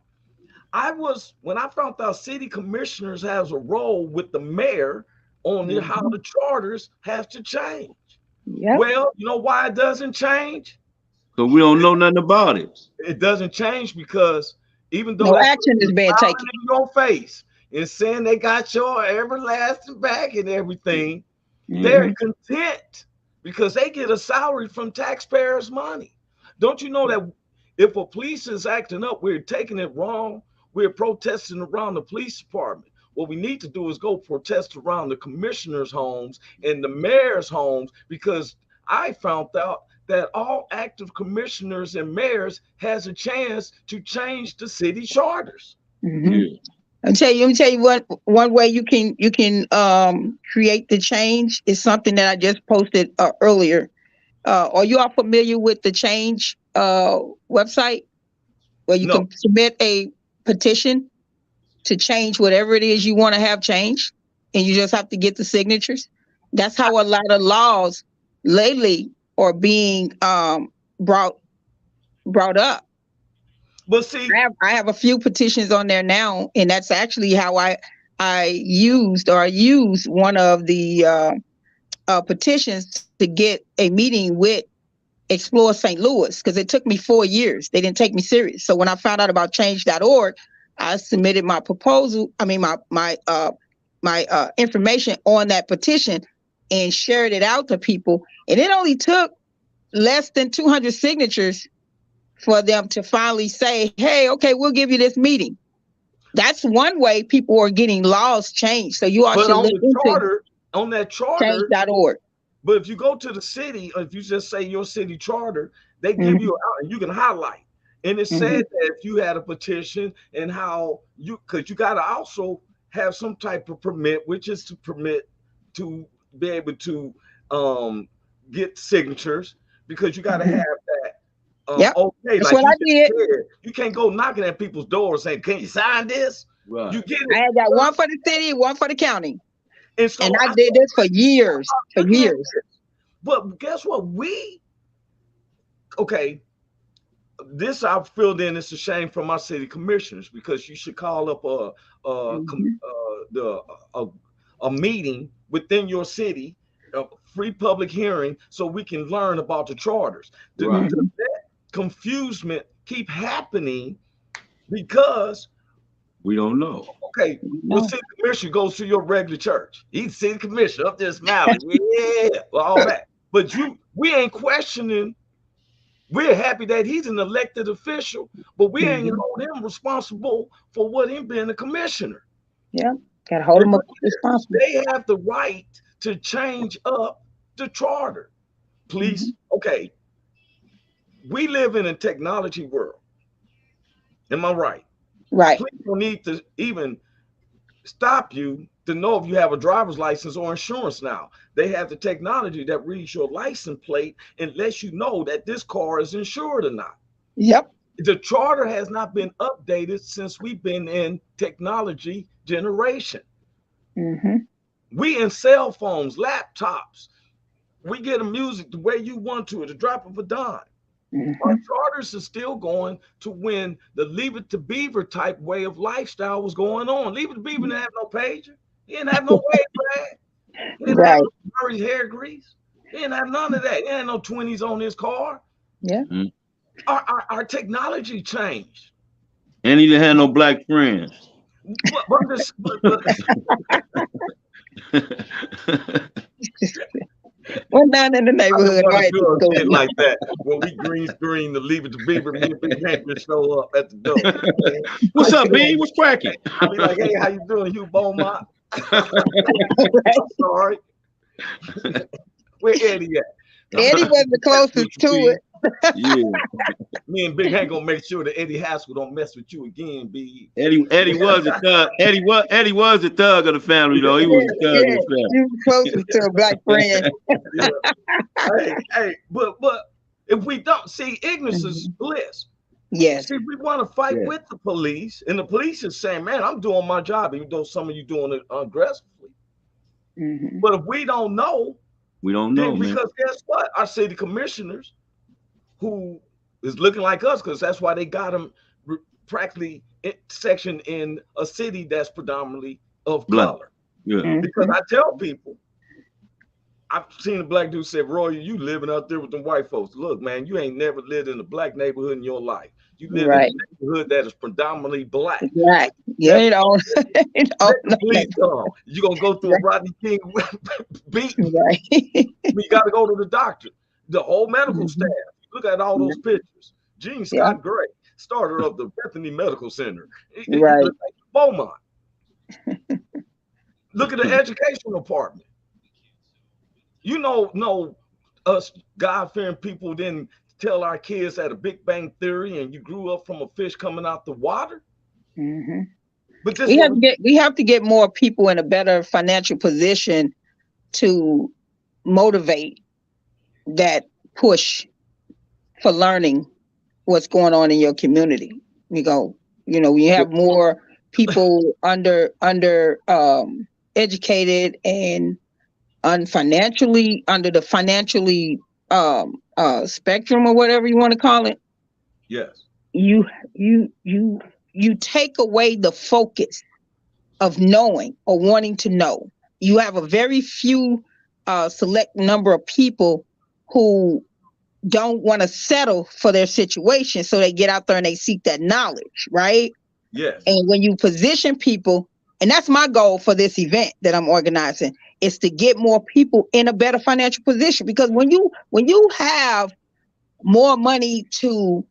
When I found out city commissioners has a role with the mayor on how the charters have to change. Yep. Well, you know why it doesn't change? Because we don't know nothing about it. It doesn't change because even though no action is being taken in your face and saying they got your everlasting back and everything, they're content because they get a salary from taxpayers' money. Don't you know that if a police is acting up, we're taking it wrong, we're protesting around the police department. What we need to do is go protest around the commissioners' homes and the mayor's homes, because I found out that all active commissioners and mayors has a chance to change the city charters. Let me tell you what, one way you can create the change is something that I just posted earlier. Are you all familiar with the Change website where you can submit a petition to change whatever it is you want to have changed, and you just have to get the signatures? That's how a lot of laws lately are being brought up. But see, I have a few petitions on there now, and that's actually how I used one of the petitions to get a meeting with Explore St. Louis, because it took me 4 years. They didn't take me serious. So when I found out about change.org, I submitted my proposal. I mean, my information on that petition and shared it out to people. And it only took less than 200 signatures for them to finally say, hey, okay, we'll give you this meeting. That's one way people are getting laws changed. So you all should look into on that charter, change.org. But if you go to the city, or if you just say your city charter, they give you out and you can highlight. And it said that if you had a petition and how because you got to also have some type of permit, which is to permit to be able to get signatures, because you got to have that. Okay, that's like what I did. You can't go knocking at people's doors saying, "Can you sign this?" Right. You get it. I had got one for the city, one for the county. And so I did this for years. But guess what? This I've filled in. It's a shame for my city commissioners, because you should call up a meeting within your city, a free public hearing, so we can learn about the charters. That confusement keep happening because we don't know. Okay, your city commissioner goes to your regular church. He's city commissioner up there smiling, all that. But we ain't questioning. We're happy that he's an elected official, but we ain't holding him responsible for what him being a commissioner. Yeah, gotta hold him responsible. They have the right to change up the charter. Please, okay. We live in a technology world. Am I right? Right. Police don't need to even stop you to know if you have a driver's license or insurance now. They have the technology that reads your license plate and lets you know that this car is insured or not. Yep. The charter has not been updated since we've been in technology generation. We in cell phones, laptops. We get the music the way you want to at the drop of a dime. Our charters are still going to when the Leave It to Beaver type way of lifestyle was going on. Leave It to Beaver didn't have no pager. He didn't have no wave bag. He didn't have no Murray's hair grease. He didn't have none of that. He had no 20s on his car. Yeah. Our technology changed. And he didn't have no black friends. One down in the neighborhood, right? Like that. When we green screen to Leave It to Beaver, me and Big Hank would show up at the door. What's up, B? What's cracking? I'll be like, hey, how you doing, Hugh Beaumont? I'm sorry. Where Eddie at? Eddie was the closest to it. Yeah. Me and Big Hank gonna make sure that Eddie Haskell don't mess with you again, B. Eddie was a thug. Eddie was a thug of the family, though. He was a thug of the family. He was closest to a black friend. Hey, but if we don't see, ignorance is bliss. Yes. See, we want to fight with the police, and the police is saying, "Man, I'm doing my job," even though some of you doing it aggressively. But if we don't know, because guess what? Our city commissioners, who is looking like us, because that's why they got them practically sectioned in a city that's predominantly of color. Yeah. Because I tell people, I've seen a black dude say, "Roy, you living out there with the white folks. Look, man, you ain't never lived in a black neighborhood in your life. You live in a neighborhood that is predominantly black." Right. Yeah, you don't. Please come. You gonna go through a Rodney King beating. Right. We got to go to the doctor. The whole medical staff. Look at all those pictures. Gene Scott Gray, starter of the Bethany Medical Center. Right. Like Beaumont. Look at the educational department. You know, us God-fearing people didn't tell our kids that a Big Bang Theory and you grew up from a fish coming out the water. But we have to get more people in a better financial position to motivate that push for learning what's going on in your community. You have more people under educated and under the financially spectrum or whatever you want to call it. Yes. you take away the focus of knowing or wanting to know. You have a very few select number of people who don't want to settle for their situation, so they get out there and they seek that knowledge, right? Yes. And when you position people, and that's my goal for this event that I'm organizing, is to get more people in a better financial position. Because when you have more money to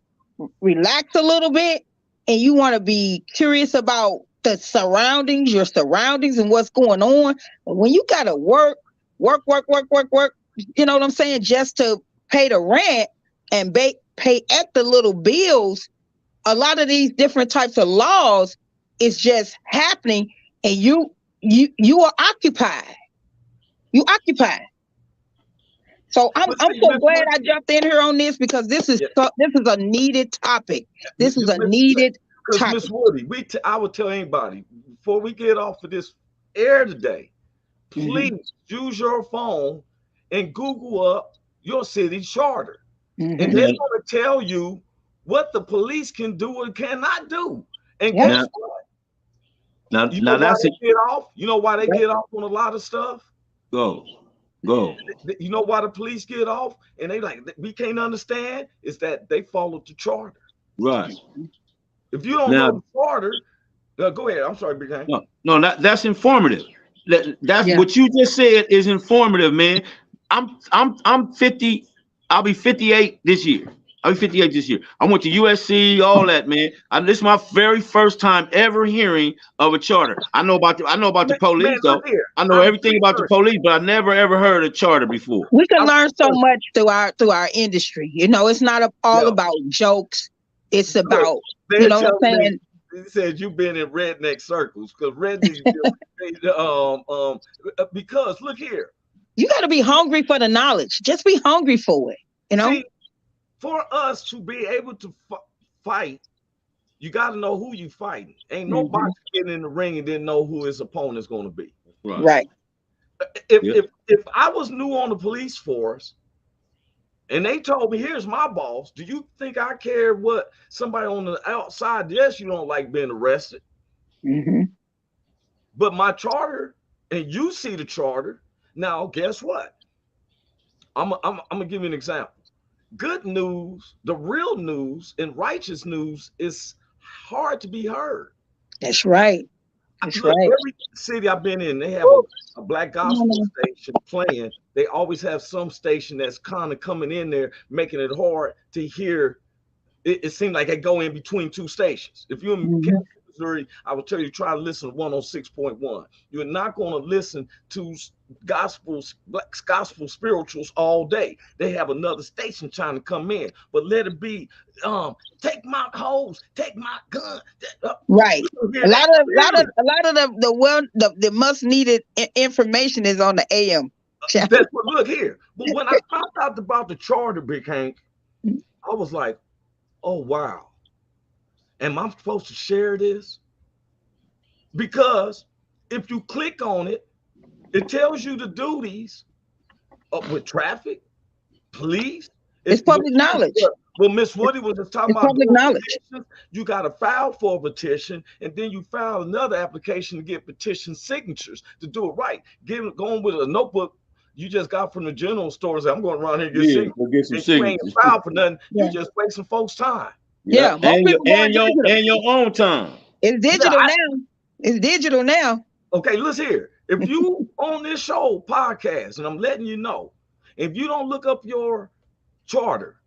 relax a little bit, and you want to be curious about the surroundings, your surroundings and what's going on, when you got to work, you know what I'm saying, just to pay the rent and pay at the little bills, a lot of these different types of laws is just happening, and you are occupied. You occupied. So I'm so glad I jumped in here on this, because this is a needed topic. This is a needed topic. Miss Woody, I would tell anybody before we get off of this air today, please use your phone and Google up your city charter, and they're going to tell you what the police can do and cannot do. And guess what? Now that's why they get off. You know why they get off on a lot of stuff? Go. You know why the police get off and they like, we can't understand, is that they followed the charter. Right. If you don't know the charter, go ahead. I'm sorry, Big Hank. No, that's informative. That's what you just said is informative, man. I'm 50. I'll be 58 this year. I'll be 58 this year. I went to USC, all that, man. This is my very first time ever hearing of a charter. I know about the police, though. I know everything about the police, but I never ever heard a charter before. We can learn so much through our industry. You know, it's not all about jokes. It's about, you know what I'm saying? He says you've been in redneck circles, because redneck, because look here. You got to be hungry for the knowledge. Just be hungry for it, you know? See, for us to be able to fight, you got to know who you fighting. Ain't nobody getting in the ring and didn't know who his opponent's going to be. Right. If I was new on the police force and they told me, here's my boss, do you think I care what somebody on the outside? Yes, you don't like being arrested. But my charter, and you see the charter. Now, guess what? I'm gonna give you an example. Good news, the real news and righteous news is hard to be heard. That's right. That's right. Every city I've been in, they have a black gospel station playing. They always have some station that's kind of coming in there, making it hard to hear. It seems like they go in between two stations. If you're in Missouri, I will tell you, try to listen to 106.1. You're not going to listen to black gospel spirituals all day. They have another station trying to come in, but let it be, take my hose, take my gun. Right. A lot of the much needed information is on the AM. That's what, look here. But when I found out about the charter, Big Hank, I was like, oh wow. Am I supposed to share this? Because if you click on it, it tells you the duties with traffic, police. It's public knowledge. Well, Miss Woody was just talking about public knowledge. You got to file for a petition, and then you file another application to get petition signatures to do it right. Going with a notebook you just got from the general store. I'm going around here and get signatures. You ain't filed for nothing. You just wasting folks' time. Yeah, and your own time. It's digital now. It's digital now. Okay, listen here. If you on this show podcast, and I'm letting you know, if you don't look up your charter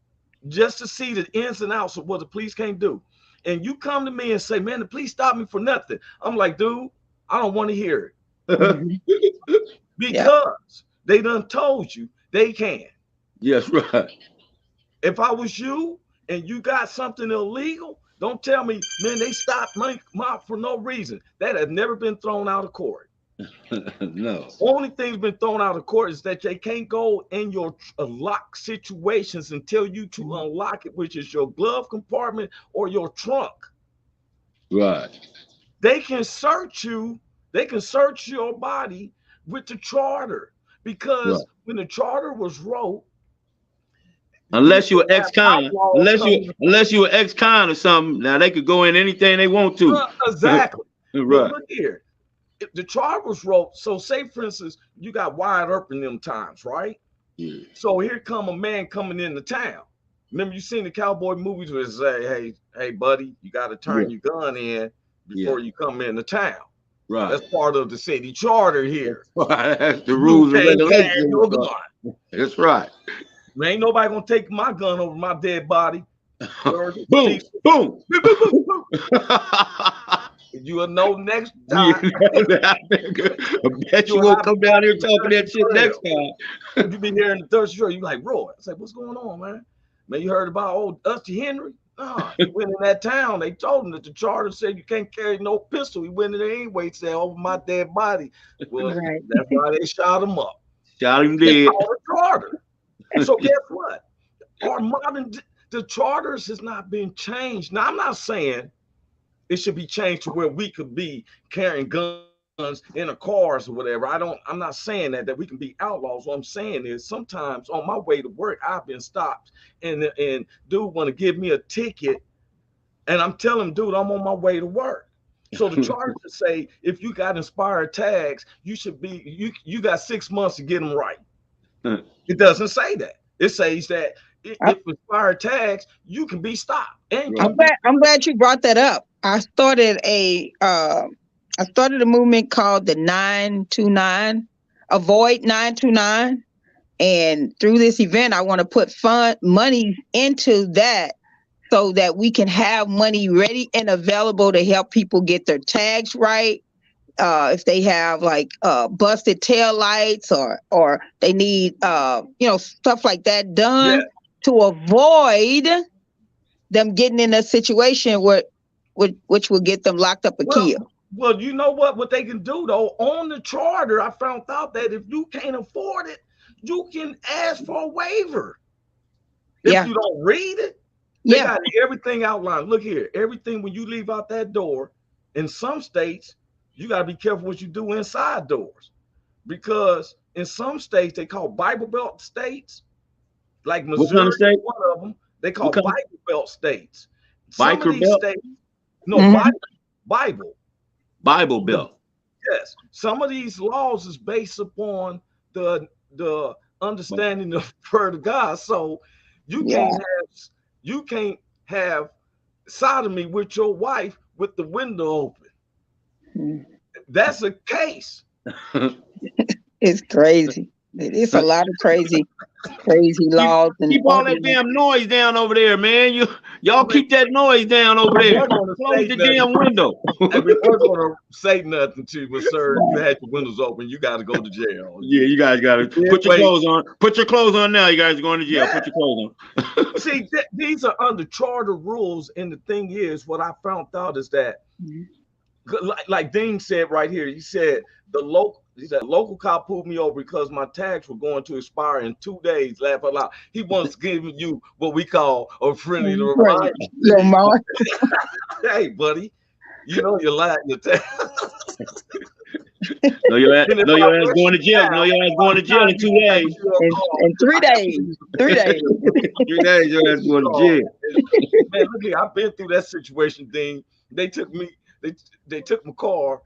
just to see the ins and outs of what the police can't do, and you come to me and say, man, the police stopped me for nothing, I'm like, dude, I don't want to hear it. Because they done told you they can. Yes, right. If I was you and you got something illegal, don't tell me, man, they stopped me for no reason. That has never been thrown out of court. No. Only thing's been thrown out of court is that they can't go in your lock situations and tell you to unlock it, which is your glove compartment or your trunk. Right. They can search you. They can search your body with the charter, because when the charter was wrote, Unless you're ex-con, unless you're ex-con or something, now they could go in anything they want to. Exactly. Right. Look here. If the charters wrote, so say for instance, you got wide open them times, right? Yeah. So here come a man coming into town. Remember you seen the cowboy movies where it say, hey, buddy, you got to turn your gun in before you come into town. Right. That's part of the city charter here. That's the rules and regulations. That's right. Man, ain't nobody gonna take my gun over my dead body. Boom, boom, boom, boom, boom. You will know next time. I bet you won't come down here talking that shit next time. You be here in the third street, you like, Roy. I say, what's going on, man? Man, you heard about old Dusty Henry? No, he went in that town. They told him that the charter said you can't carry no pistol. He went in there anyway, said over my dead body. Well, that's why they shot him up. Shot him dead. Charter. So guess what? Our the charters has not been changed. Now I'm not saying it should be changed to where we could be carrying guns in a cars or whatever. I'm not saying that we can be outlaws. What I'm saying is sometimes on my way to work, I've been stopped and dude want to give me a ticket, and I'm telling him, dude, I'm on my way to work. So the charters say if you got expired tags, you should be you got 6 months to get them right. It doesn't say that. It says that if expired tags, you can be stopped. And I'm glad you brought that up. I started a movement called the 929, Avoid 929, and through this event, I want to put money into that so that we can have money ready and available to help people get their tags right. If they have like busted tail lights or they need stuff like that done to avoid them getting in a situation which will get them locked up and killed. Well, you know what they can do though on the charter. I found out that if you can't afford it, you can ask for a waiver. If you don't read it, they got everything outlined. Look here, everything when you leave out that door. In some states, you got to be careful what you do inside doors, because in some states they call Bible Belt states, like Missouri, one of them. They call Bible Belt states. Some of these states, Bible Belt. Yes, some of these laws is based upon the understanding of the word of God. So you can't have sodomy with your wife with the window open. That's a case. It's crazy. It's a lot of crazy laws. Keep all that damn noise down over there, man. Y'all keep that noise down over there. Close the damn window. And we weren't going to say nothing to you, but sir, you had your windows open. You got to go to jail. Yeah, you guys got to put your clothes on. Put your clothes on now. You guys are going to jail. Put your clothes on. See, these are under charter rules, and the thing is, what I found out is that, like Dean said right here, he said local cop pulled me over because my tags were going to expire in 2 days. Laugh out loud. He wants giving you what we call a friendly reminder. Hey, buddy, you know you're lying your tags. No, your ass going to jail. No, your ass going to jail in 2 days. In 3 days. 3 days. 3 days, your ass going to jail. Man, look here, I've been through that situation, Dean. They took my car.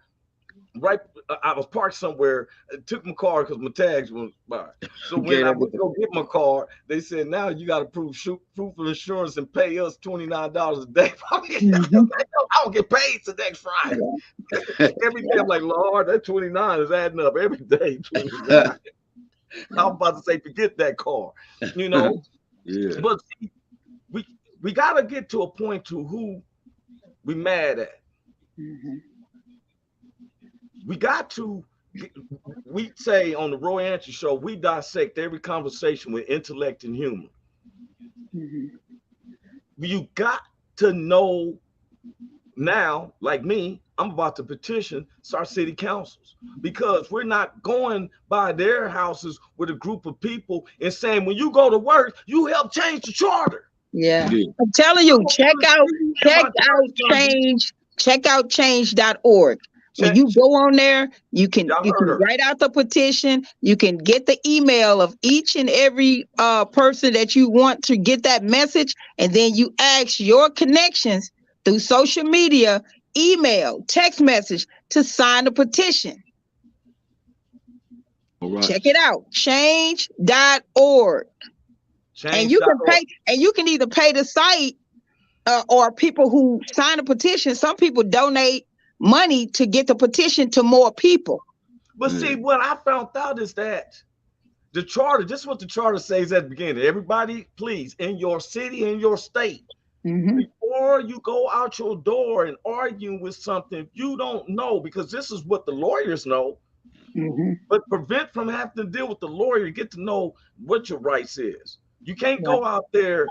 Right, I was parked somewhere. Took my car because my tags were expired. So when I went to go get my car, they said, "Now you got to prove proof of insurance and pay us $29 a day." I don't get paid till next Friday. Every day I'm like, Lord, that 29 is adding up every day. I'm about to say, forget that car, you know. Yeah. But see, we got to get to a point to who we mad at. We say on the Roy Answer Show, we dissect every conversation with intellect and humor. You got to know now, like me, I'm about to petition our city councils, because we're not going by their houses with a group of people and saying, when you go to work, you help change the charter. Yeah. I'm telling you, check out change.org. When you go on there, you can write out the petition. You can get the email of each and every person that you want to get that message, and then you ask your connections through social media, email, text message to sign the petition. All right. Check it out, change.org. And you can pay, and you can either pay the site or people who sign a petition. Some people donate money to get the petition to more people. But see, what I found out is that the charter, just what the charter says at the beginning, everybody, please, in your city, in your state, before you go out your door and arguing with something you don't know, because this is what the lawyers know, but prevent from having to deal with the lawyer, get to know what your rights is. You can't go out there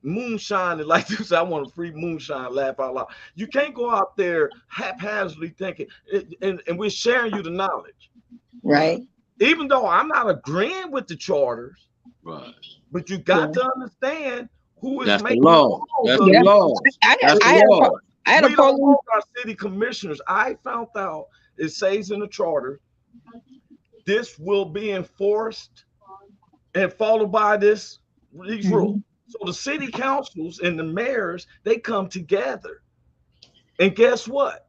moonshining like this. I want a free moonshine, laugh out loud. You can't go out there haphazardly thinking, and we're sharing you the knowledge. Right. Even though I'm not agreeing with the charters, right, but you got to understand who is making the law. That's the law. I had a problem with our city commissioners. I found out it says in the charter, this will be enforced and followed by these rules. So the city councils and the mayors, they come together. And guess what?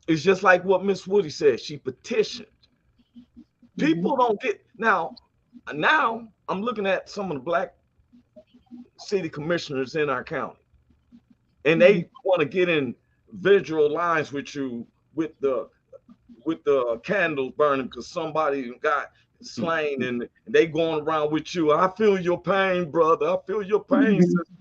It's just like what Miss Woody said. She petitioned. People don't get now I'm looking at some of the black city commissioners in our county, and they want to get in visual lines with you with the candles burning because somebody got slain and they going around with you. I feel your pain, brother. I feel your pain, sister.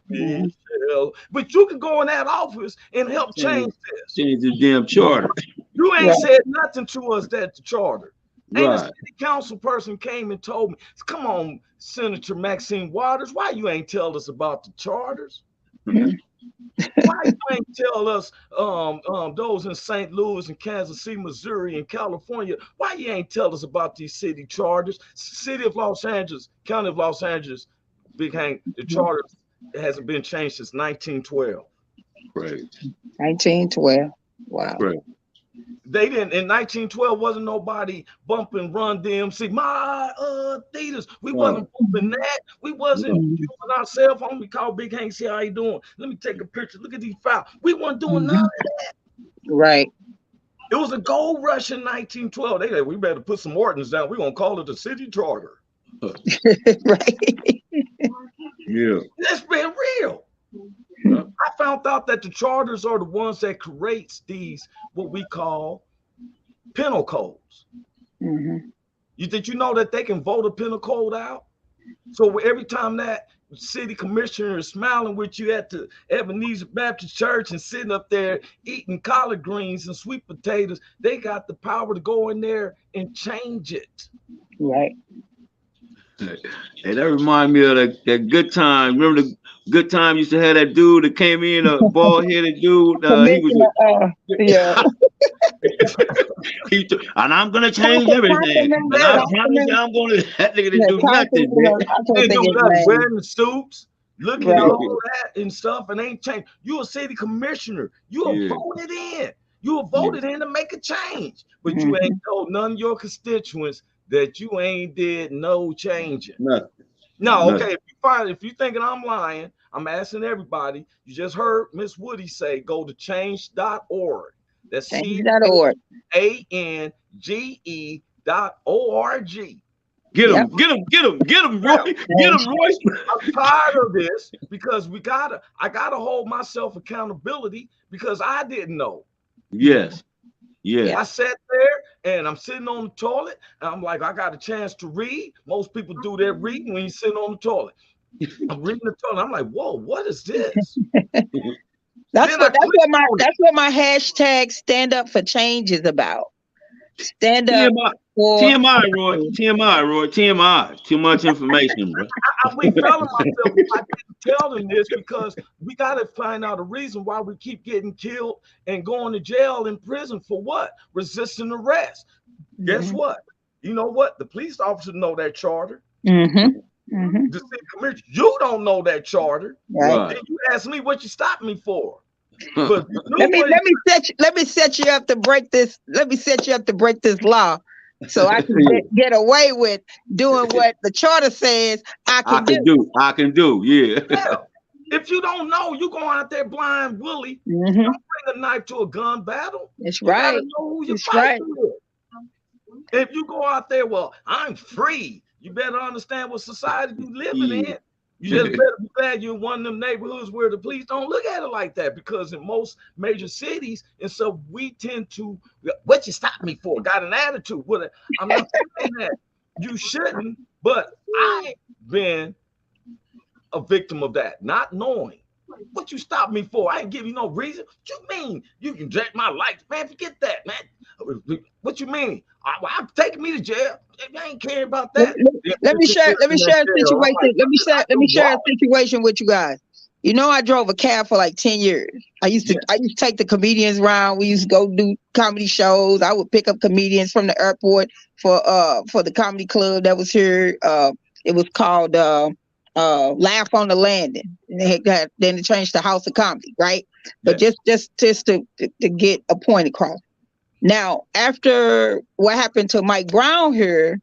But you can go in that office and help change this. Change the damn charter. You ain't said nothing to us that the charter. Ain't a city council person came and told me, come on, Senator Maxine Waters, why you ain't tell us about the charters? Why you ain't tell us those in St. Louis and Kansas City, Missouri, and California, why you ain't tell us about these city charters? City of Los Angeles, County of Los Angeles, Big Hank, the charter hasn't been changed since 1912. Right. 1912. Wow. Right. They didn't in 1912 wasn't nobody bumping Run DMC. My theaters. We wasn't bumping that. We wasn't doing our cell phone. We called Big Hank, see how you doing. Let me take a picture. Look at these files. We weren't doing none of that. Right. It was a gold rush in 1912. They said we better put some ordinance down. We're gonna call it the city charter. Right. Yeah. That's been real. I found out that the charters are the ones that creates these what we call penal codes. Did you know that they can vote a penal code out? So every time that city commissioner is smiling with you at the Ebenezer Baptist Church and sitting up there eating collard greens and sweet potatoes, they got the power to go in there and change it. Right. Hey, that remind me of that good time. Remember the good time used to have that dude that came in, a bald-headed dude. He was and I'm gonna change everything. And I promise you, I'm gonna that nigga didn't do nothing. They do that wearing the suits, looking at all that and stuff, and ain't changed. You a city commissioner. You are voted in. You are voted in to make a change, but you ain't told none of your constituents that you ain't did no changing. Nothing. No, okay. If you thinking I'm lying, I'm asking everybody. You just heard Miss Woody say, go to change.org. That's change.org. CANGE.org. Get him, Roy. Get him, Roy. I'm tired of this because I gotta hold myself accountability because I didn't know. Yes. Yeah. I sat there and I'm sitting on the toilet and I'm like, I got a chance to read. Most people do their reading when you're sitting on the toilet. I'm reading the toilet. I'm like, whoa, what is this? That's what my hashtag stand up for change is about. Stand up. TMI, Roy. TMI. Too much information, bro. I keep telling myself I didn't tell them this because we got to find out a reason why we keep getting killed and going to jail and prison for what? Resisting arrest. Guess what? You know what? The police officers know that charter. The city commissioner, you don't know that charter. Right. And you ask me what you stopped me for. But let me set you up to break this. Let me set you up to break this law, so I can get away with doing what the charter says I can do. I can do. Yeah. If you don't know, you go out there blind Willie. Don't bring a knife to a gun battle. That's you right. Gotta know who you're fighting with. If you go out there, well, I'm free. You better understand what society you living in. You just better be glad you're in one of them neighborhoods where the police don't look at it like that, because in most major cities, and so we tend to, what you stop me for? Got an attitude. I'm not saying that you shouldn't, but I've been a victim of that, not knowing. What you stop me for? I ain't give you no reason. What you mean? You can jack my lights, man. Forget that, man. What you mean? I'm taking me to jail. I ain't caring about that. Let me share a situation. Let me share a situation with you guys. You know, I drove a cab for like 10 years. I used to take the comedians around. We used to go do comedy shows. I would pick up comedians from the airport for the comedy club that was here. It was called Laugh on the Landing. And then they changed to House of Comedy, right? But just to get a point across. Now, after what happened to Mike Brown here,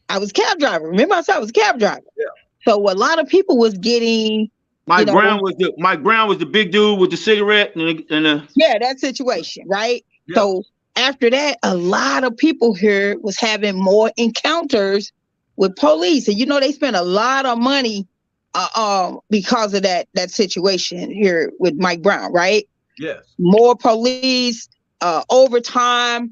I was a cab driver. Remember I said I was a cab driver. Yeah. So a lot of people was getting Mike Brown was the big dude with the cigarette and that situation, right? Yeah. So after that, a lot of people here was having more encounters with police, and they spent a lot of money because of that situation here with Mike Brown, right? Yes. More police, overtime.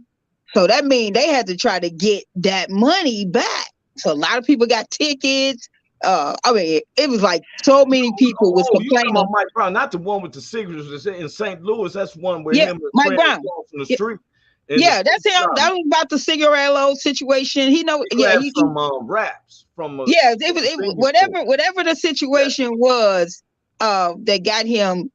So that means they had to try to get that money back. So a lot of people got tickets. It was like so many people was complaining. About Mike Brown, not the one with the cigarettes in St. Louis. That's one where him and Mike Brown from the street. That's him. That was about the cigarette situation. He from raps from. It was whatever the situation was that got him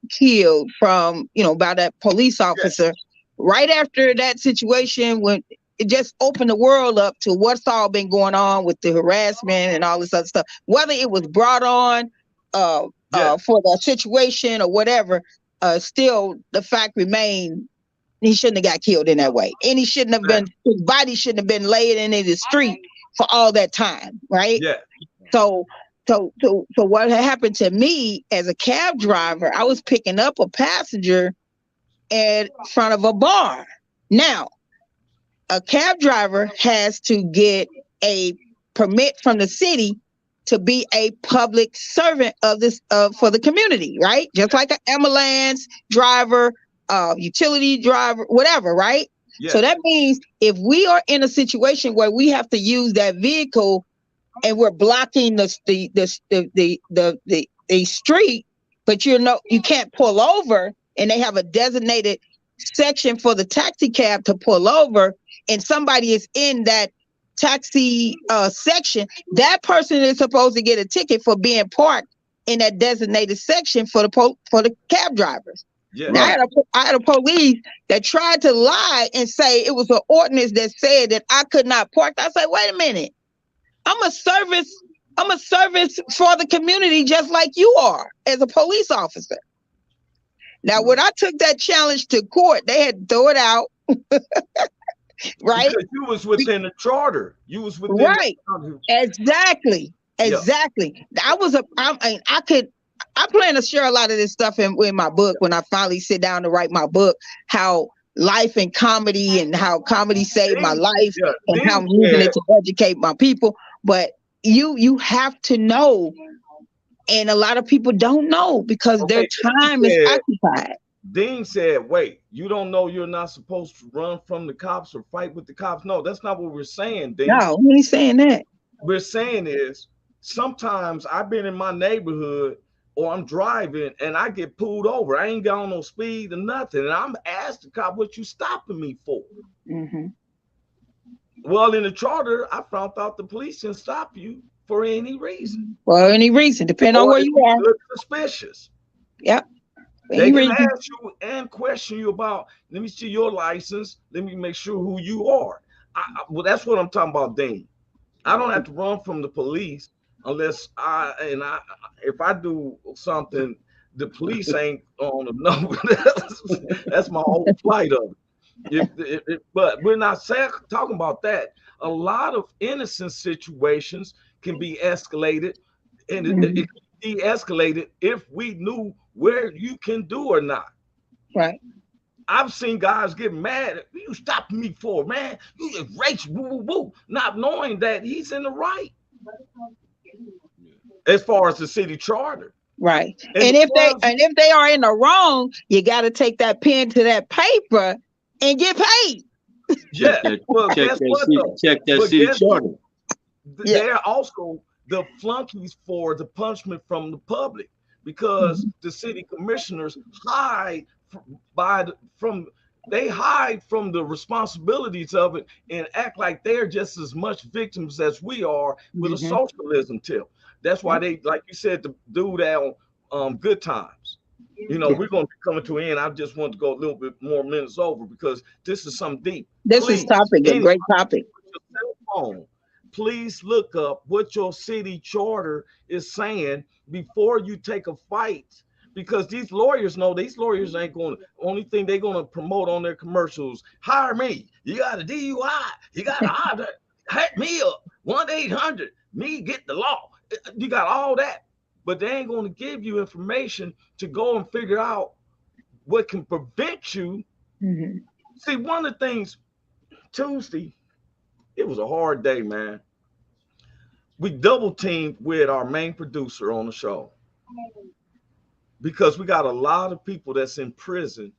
killed from by that police officer. Yes. Right after that situation, when it just opened the world up to what's all been going on with the harassment and all this other stuff, whether it was brought on for the situation or whatever, still the fact remained he shouldn't have got killed in that way, and he shouldn't have been. His body shouldn't have been laid in the street for all that time, right? Yeah. So what had happened to me as a cab driver, I was picking up a passenger in front of a bar. Now, a cab driver has to get a permit from the city to be a public servant of this for the community, right? Just like an ambulance driver, utility driver, whatever, right? Yeah. So that means if we are in a situation where we have to use that vehicle and we're blocking the street, but you can't pull over, and they have a designated section for the taxi cab to pull over, and somebody is in that taxi section, that person is supposed to get a ticket for being parked in that designated section for the cab drivers. Yeah. Now, I had a police that tried to lie and say it was an ordinance that said that I could not park. I said, wait a minute, I'm a service for the community just like you are as a police officer. Now, when I took that challenge to court, they had to throw it out. Right? Because you was within the charter. You was within right. Exactly. Yeah. I plan to share a lot of this stuff in my book when I finally sit down to write my book, how life and comedy and how comedy saved my life and how I'm using it to educate my people. But you have to know, and a lot of people don't know because their time is occupied. Dean said, wait, you don't know you're not supposed to run from the cops or fight with the cops? No, that's not what we're saying, Dean. No, we ain't saying that. We're saying is sometimes I've been in my neighborhood or I'm driving and I get pulled over. I ain't got on no speed or nothing. And I'm asked the cop, what you stopping me for? Mm-hmm. Well, in the charter, I found out the police can stop you for any reason. For any reason, depending on where you are. Look suspicious. Yep. They can ask you and question you about, let me see your license. Let me make sure who you are. Well, that's what I'm talking about, Dean. I don't have to run from the police unless if I do something the police ain't on the number. That's my whole plight of it. But we're not talking about that. A lot of innocent situations can be escalated, and it can be escalated if we knew where you can do or not. Right. I've seen guys get mad. You stopping me for, man? You just race, woo, woo, woo, not knowing that he's in the right. As far as the city charter. Right. And if they are in the wrong, you got to take that pen to that paper and get paid. Yeah. Well, check that city charter. They're also the flunkies for the punishment from the public, because the city commissioners hide from the responsibilities of it and act like they're just as much victims as we are with a socialism tip. That's why they, like you said, the dude on Good Times. You know, we're going to be coming to an end. I just want to go a little bit more minutes over because this is something deep. This is a great topic. Please look up what your city charter is saying before you take a fight, because these lawyers know these lawyers ain't going to, only thing they're going to promote on their commercials, hire me. You got a DUI. You got to hit me up. 1-800 me get the law. You got all that, but they ain't going to give you information to go and figure out what can prevent you. See, one of the things, Tuesday, it was a hard day, man. We double teamed with our main producer on the show because we got a lot of people that's in prison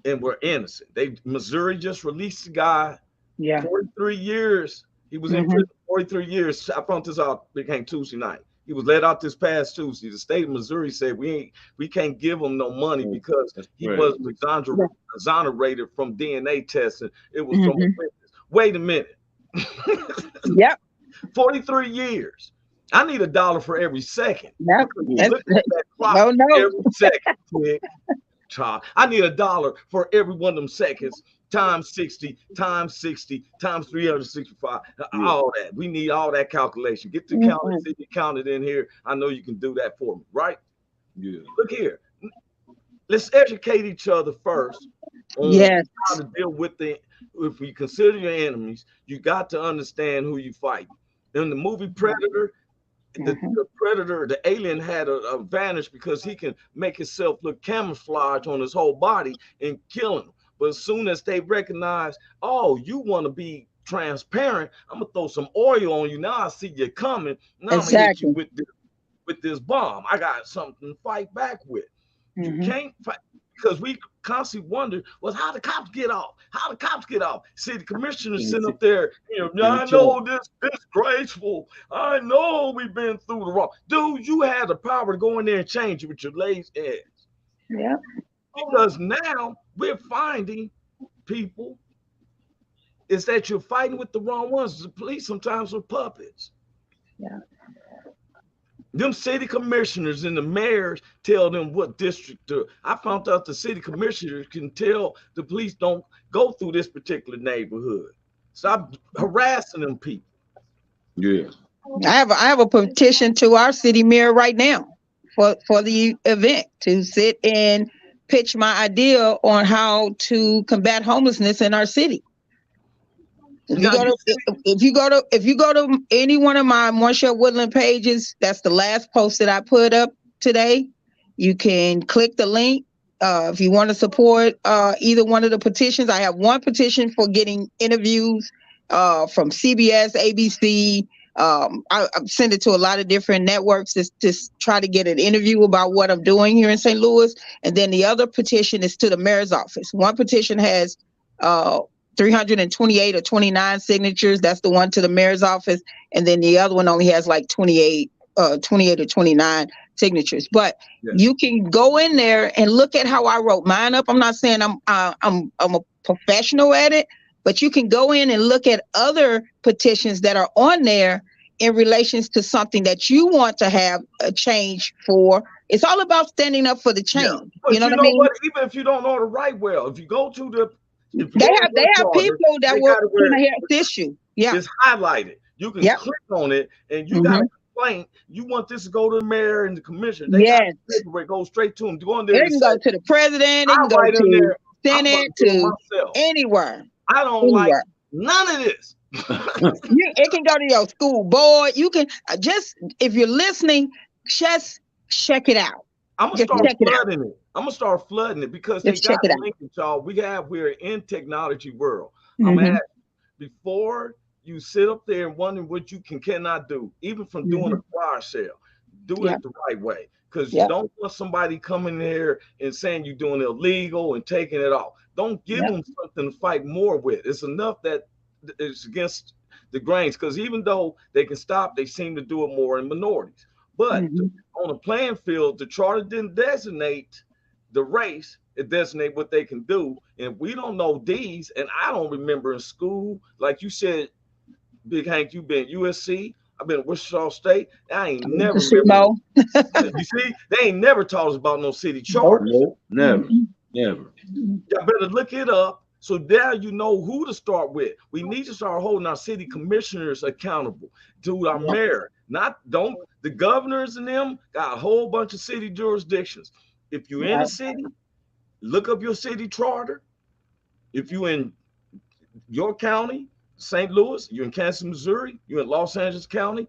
and we're innocent. Missouri just released a guy, 43 years. He was in prison 43 years. I found this out, became Tuesday night. He was let out this past Tuesday. The state of Missouri said we can't give him no money because he wasn't exonerated from DNA testing. It was from a witness. Wait a minute. 43 years. I need $1 for every second. Every second. I need $1 for every one of them seconds. Times 60, times 60, times 365, all that. We need all that calculation. Get the counted in here. I know you can do that for me, right? Yeah. Look here. Let's educate each other first on how to deal with if we consider your enemies, you got to understand who you fight. In the movie Predator, the predator, the alien had an advantage because he can make himself look camouflage on his whole body and kill him. But as soon as they recognize, oh, you want to be transparent, I'm gonna throw some oil on you. Now I see you coming. Now I'm gonna hit you with this bomb. I got something to fight back with. You can't fight because we constantly wonder, well, how the cops get off? How the cops get off? See, the commissioners sit up there, I know this disgraceful. I know we've been through the wrong. Dude, you had the power to go in there and change it with your lazy ass. Yeah. Because now we're finding people is that you're fighting with the wrong ones. The police sometimes are puppets. Yeah. Them city commissioners and the mayors tell them what district to. I found out the city commissioners can tell the police don't go through this particular neighborhood. Stop harassing them people. Yeah. I have a petition to our city mayor right now for the event to sit and pitch my idea on how to combat homelessness in our city. If you go to any one of my Marshall Woodland pages, that's the last post that I put up today. You can click the link. If you want to support either one of the petitions, I have one petition for getting interviews from CBS, ABC. I send it to a lot of different networks to try to get an interview about what I'm doing here in St. Louis. And then the other petition is to the mayor's office. One petition has 328 or 29 signatures. That's the one to the mayor's office. And then the other one only has like 28 or 29 signatures. But you can go in there and look at how I wrote mine up. I'm not saying I'm a professional at it, but you can go in and look at other petitions that are on there in relations to something that you want to have a change for. It's all about standing up for the change. Yeah. You know what I mean? What? Even if you don't know to write well, if you go to the they have people that work on a health issue. Yeah, it's highlighted. You can click on it and you got complaint, you want this to go to the mayor and the commissioner. They got the paperwork, go straight to them. Go in there. They can go to the president. They can go right in to there, Senate, to anywhere. I don't like none of this. It can go to your school board. You can just, if you're listening, just check it out. I'm gonna start flooding it. I'm gonna start flooding it because they got linkage, y'all. We're in technology world. I'm asking, before you sit up there and wondering what you cannot do, even from doing a fire sale, do it the right way. Because you don't want somebody coming there and saying you're doing illegal and taking it off. Don't give them something to fight more with. It's enough that it's against the grains. Because even though they can stop, they seem to do it more in minorities. But on the playing field, the charter didn't designate the race. It designate what they can do. And we don't know these. And I don't remember in school, like you said, Big Hank, you've been USC. I've been at Wichita State. I ain't never remember. You see, they ain't never taught us about no city charters. Nope, never. You better look it up. So there you know who to start with. We need to start holding our city commissioners accountable to our mayor. The governors and them got a whole bunch of city jurisdictions. If you're in a city, look up your city charter. If you're in your county, St. Louis, you're in Kansas, Missouri, you're in Los Angeles County,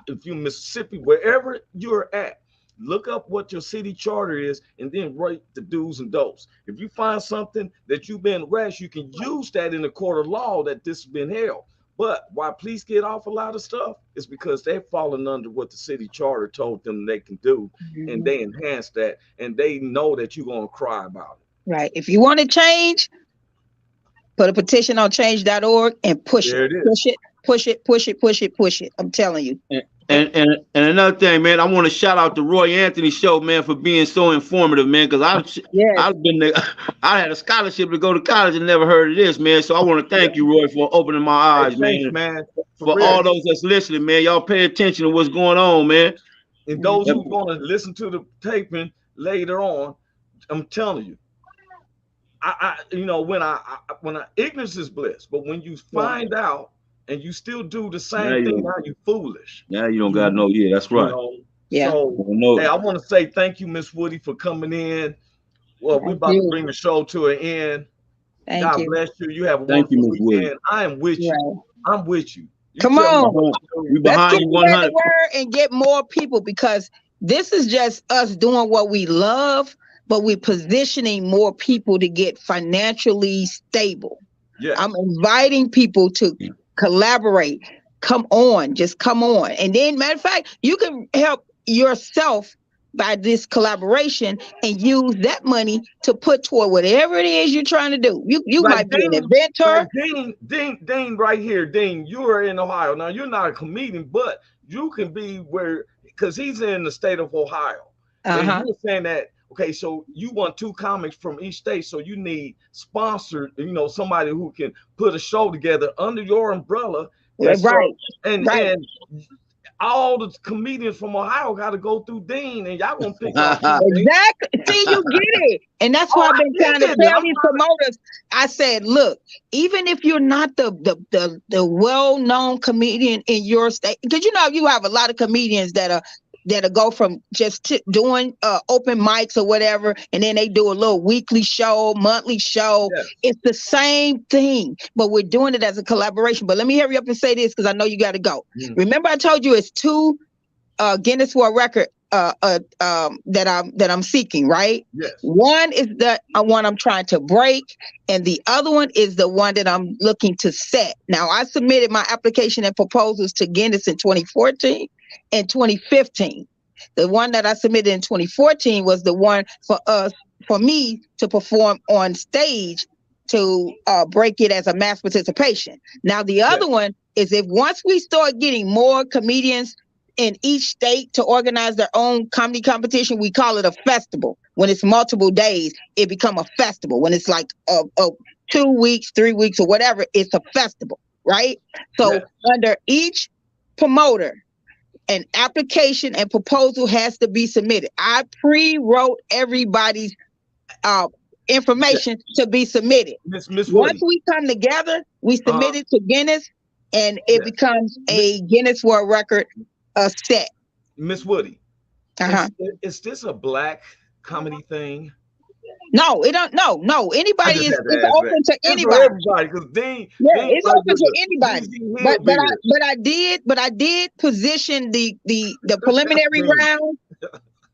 if you're in Mississippi, wherever you're at, look up what your city charter is and then write the do's and don'ts. If you find something that you've been arrested, you can use that in the court of law that this has been held. But why police get off a lot of stuff is because they've fallen under what the city charter told them they can do, and they enhance that, and they know that you're going to cry about it. Right. If you want to change, put a petition on change.org and push it. Push it. I'm telling you. And another thing, man, I want to shout out the Roy Anthony show, man, for being so informative, man. Because I've been there. I had a scholarship to go to college and never heard of this, man. So I want to thank you, Roy, for opening my eyes, man. For all those that's listening, man, y'all pay attention to what's going on, man. And those who are going to listen to the taping later on, I'm telling you, when ignorance is bliss, but when you find out and you still do the same thing, now you foolish. Yeah, you don't got no. Yeah, that's right. So, hey, I want to say thank you, Miss Woody, for coming in. Well, we're about to bring the show to an end. God bless you. You have a wonderful weekend. I am with you. I'm with you. Come on. We behind you 100. And get more people, because this is just us doing what we love, but we're positioning more people to get financially stable. Yeah. I'm inviting people to collaborate. Come on, just come on. And then, matter of fact, you can help yourself by this collaboration and use that money to put toward whatever it is you're trying to do. You might be an inventor. Dean right here. Dean, you are in Ohio. Now, you're not a comedian, but you can be because he's in the state of Ohio. And you're saying that, okay, so you want 2 comics from each state, so you need sponsored, somebody who can put a show together under your umbrella. And all the comedians from Ohio got to go through Dean, and y'all gonna pick up. Exactly. See, you get it. And that's why I've been trying to tell these promoters. I said, look, even if you're not the well-known comedian in your state, because you have a lot of comedians that'll go from just doing open mics or whatever, and then they do a little weekly show, monthly show. Yes. It's the same thing, but we're doing it as a collaboration. But let me hurry up and say this, because I know you got to go. Remember I told you it's 2 Guinness World Record that I'm seeking, right? Yes. One is the one I'm trying to break, and the other one is the one that I'm looking to set. Now, I submitted my application and proposals to Guinness in 2014 and 2015. The one that I submitted in 2014 was the one for me to perform on stage to break it as a mass participation. Now, the other one is once we start getting more comedians in each state to organize their own comedy competition, we call it a festival. When it's multiple days, it become a festival. When it's like 2 weeks, 3 weeks, or whatever, it's a festival, right? So under each promoter, an application and proposal has to be submitted. I pre-wrote everybody's information to be submitted. Once we come together, we submit it to Guinness, and it becomes a Guinness World Record set. Miss Woody, Uh-huh. is this a black comedy thing? No, it don't. No. Anybody is it's open to It's anybody. for everybody, because Dean, it's like open to anybody. But I did position the preliminary round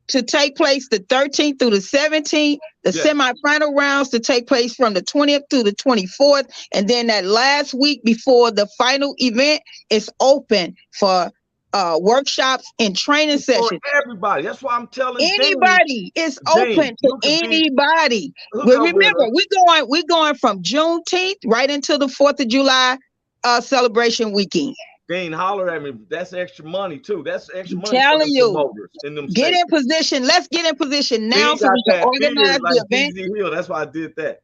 to take place the 13th through the 17th, the semifinal rounds to take place from the 20th through the 24th, and then that last week before the final event is open for workshops and training sessions. Everybody. That's why I'm telling anybody. It's open to anybody. But remember, we're going from Juneteenth right into the 4th of July celebration weekend. Dean, holler at me. That's extra money too. That's extra money. Telling you, get in position. Let's get in position now so we can organize the event. ZZ Hill. That's why I did that.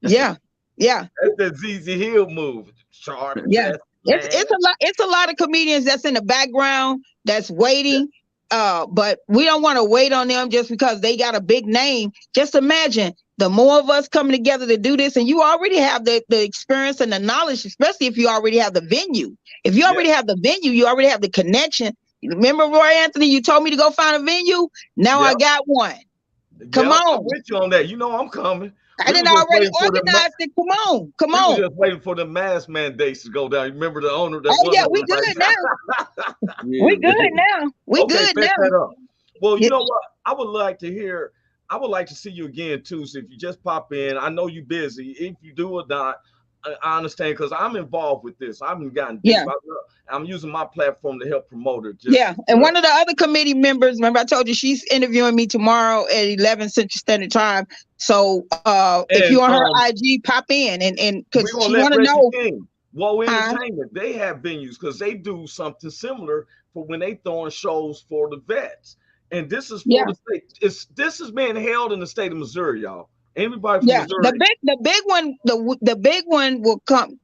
Yeah. That's the ZZ Hill move. Sharp. Yeah. It's a lot of comedians that's in the background that's waiting. But we don't want to wait on them just because they got a big name. Just imagine the more of us coming together to do this, and you already have the experience and the knowledge, especially if you already have the venue. If you already have the venue, you already have the connection. Remember, Roy Anthony, you told me to go find a venue. Now I got one. Come on. I'm with you on that. You know I'm coming. I didn't already organize it. Come on. We were just waiting for the mask mandates to go down. You remember the owner? We good now. We good now. We good now. Well, you know what? I would like to see you again too. So if you just pop in, I know you're busy. If you do or not, I understand, because I'm involved with this. I haven't gotten deep. I'm using my platform to help promote it. And one of the other committee members, remember I told you she's interviewing me tomorrow at 11 Central Standard Time. So if you're on her IG, pop in and because she want to know. Whoa Entertainment, they have venues because they do something similar for when they throwing shows for the vets. And this is for the state. This is being held in the state of Missouri, y'all. Everybody from Missouri. The big one will come.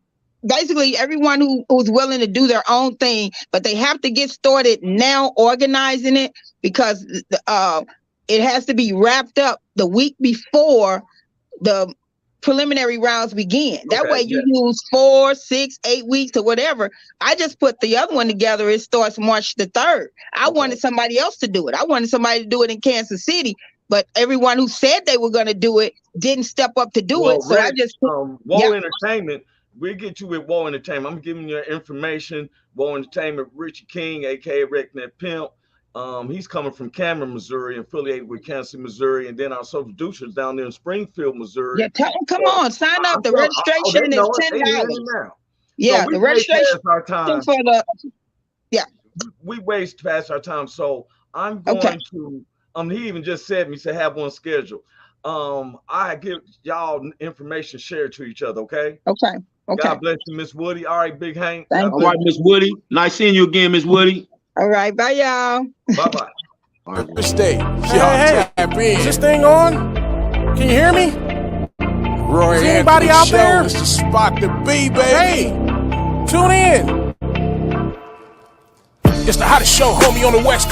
Basically, everyone who's willing to do their own thing, but they have to get started now organizing it, because it has to be wrapped up the week before the preliminary rounds begin. That way you use 4, 6, 8 weeks or whatever. I just put the other one together. It starts March the 3rd. I wanted somebody else to do it. I wanted somebody to do it in Kansas City, but everyone who said they were going to do it didn't step up to do it. So I just Whoa Entertainment. We'll get you with Whoa Entertainment. I'm giving you information. Whoa Entertainment, Richie King, aka Redneck Pimp. He's coming from Cameron, Missouri, affiliated with Kansas City, Missouri, and then our social producers down there in Springfield, Missouri. Yeah, tell them, come on, sign up. The registration is $10. Yeah, the registration for the we waste past our time, so I'm going to. He even just said me to have one scheduled. I give y'all information shared to each other. Okay. God bless you, Miss Woody. All right, Big Hank. All right, Miss Woody. Nice seeing you again, Miss Woody. All right, bye, y'all. Bye-bye. All right, stay. Hey, is this thing on? Can you hear me? Roy Is anybody Anthony out show there? is the spot to be, baby. Hey, tune in. It's the hottest show, homie, on the West Coast.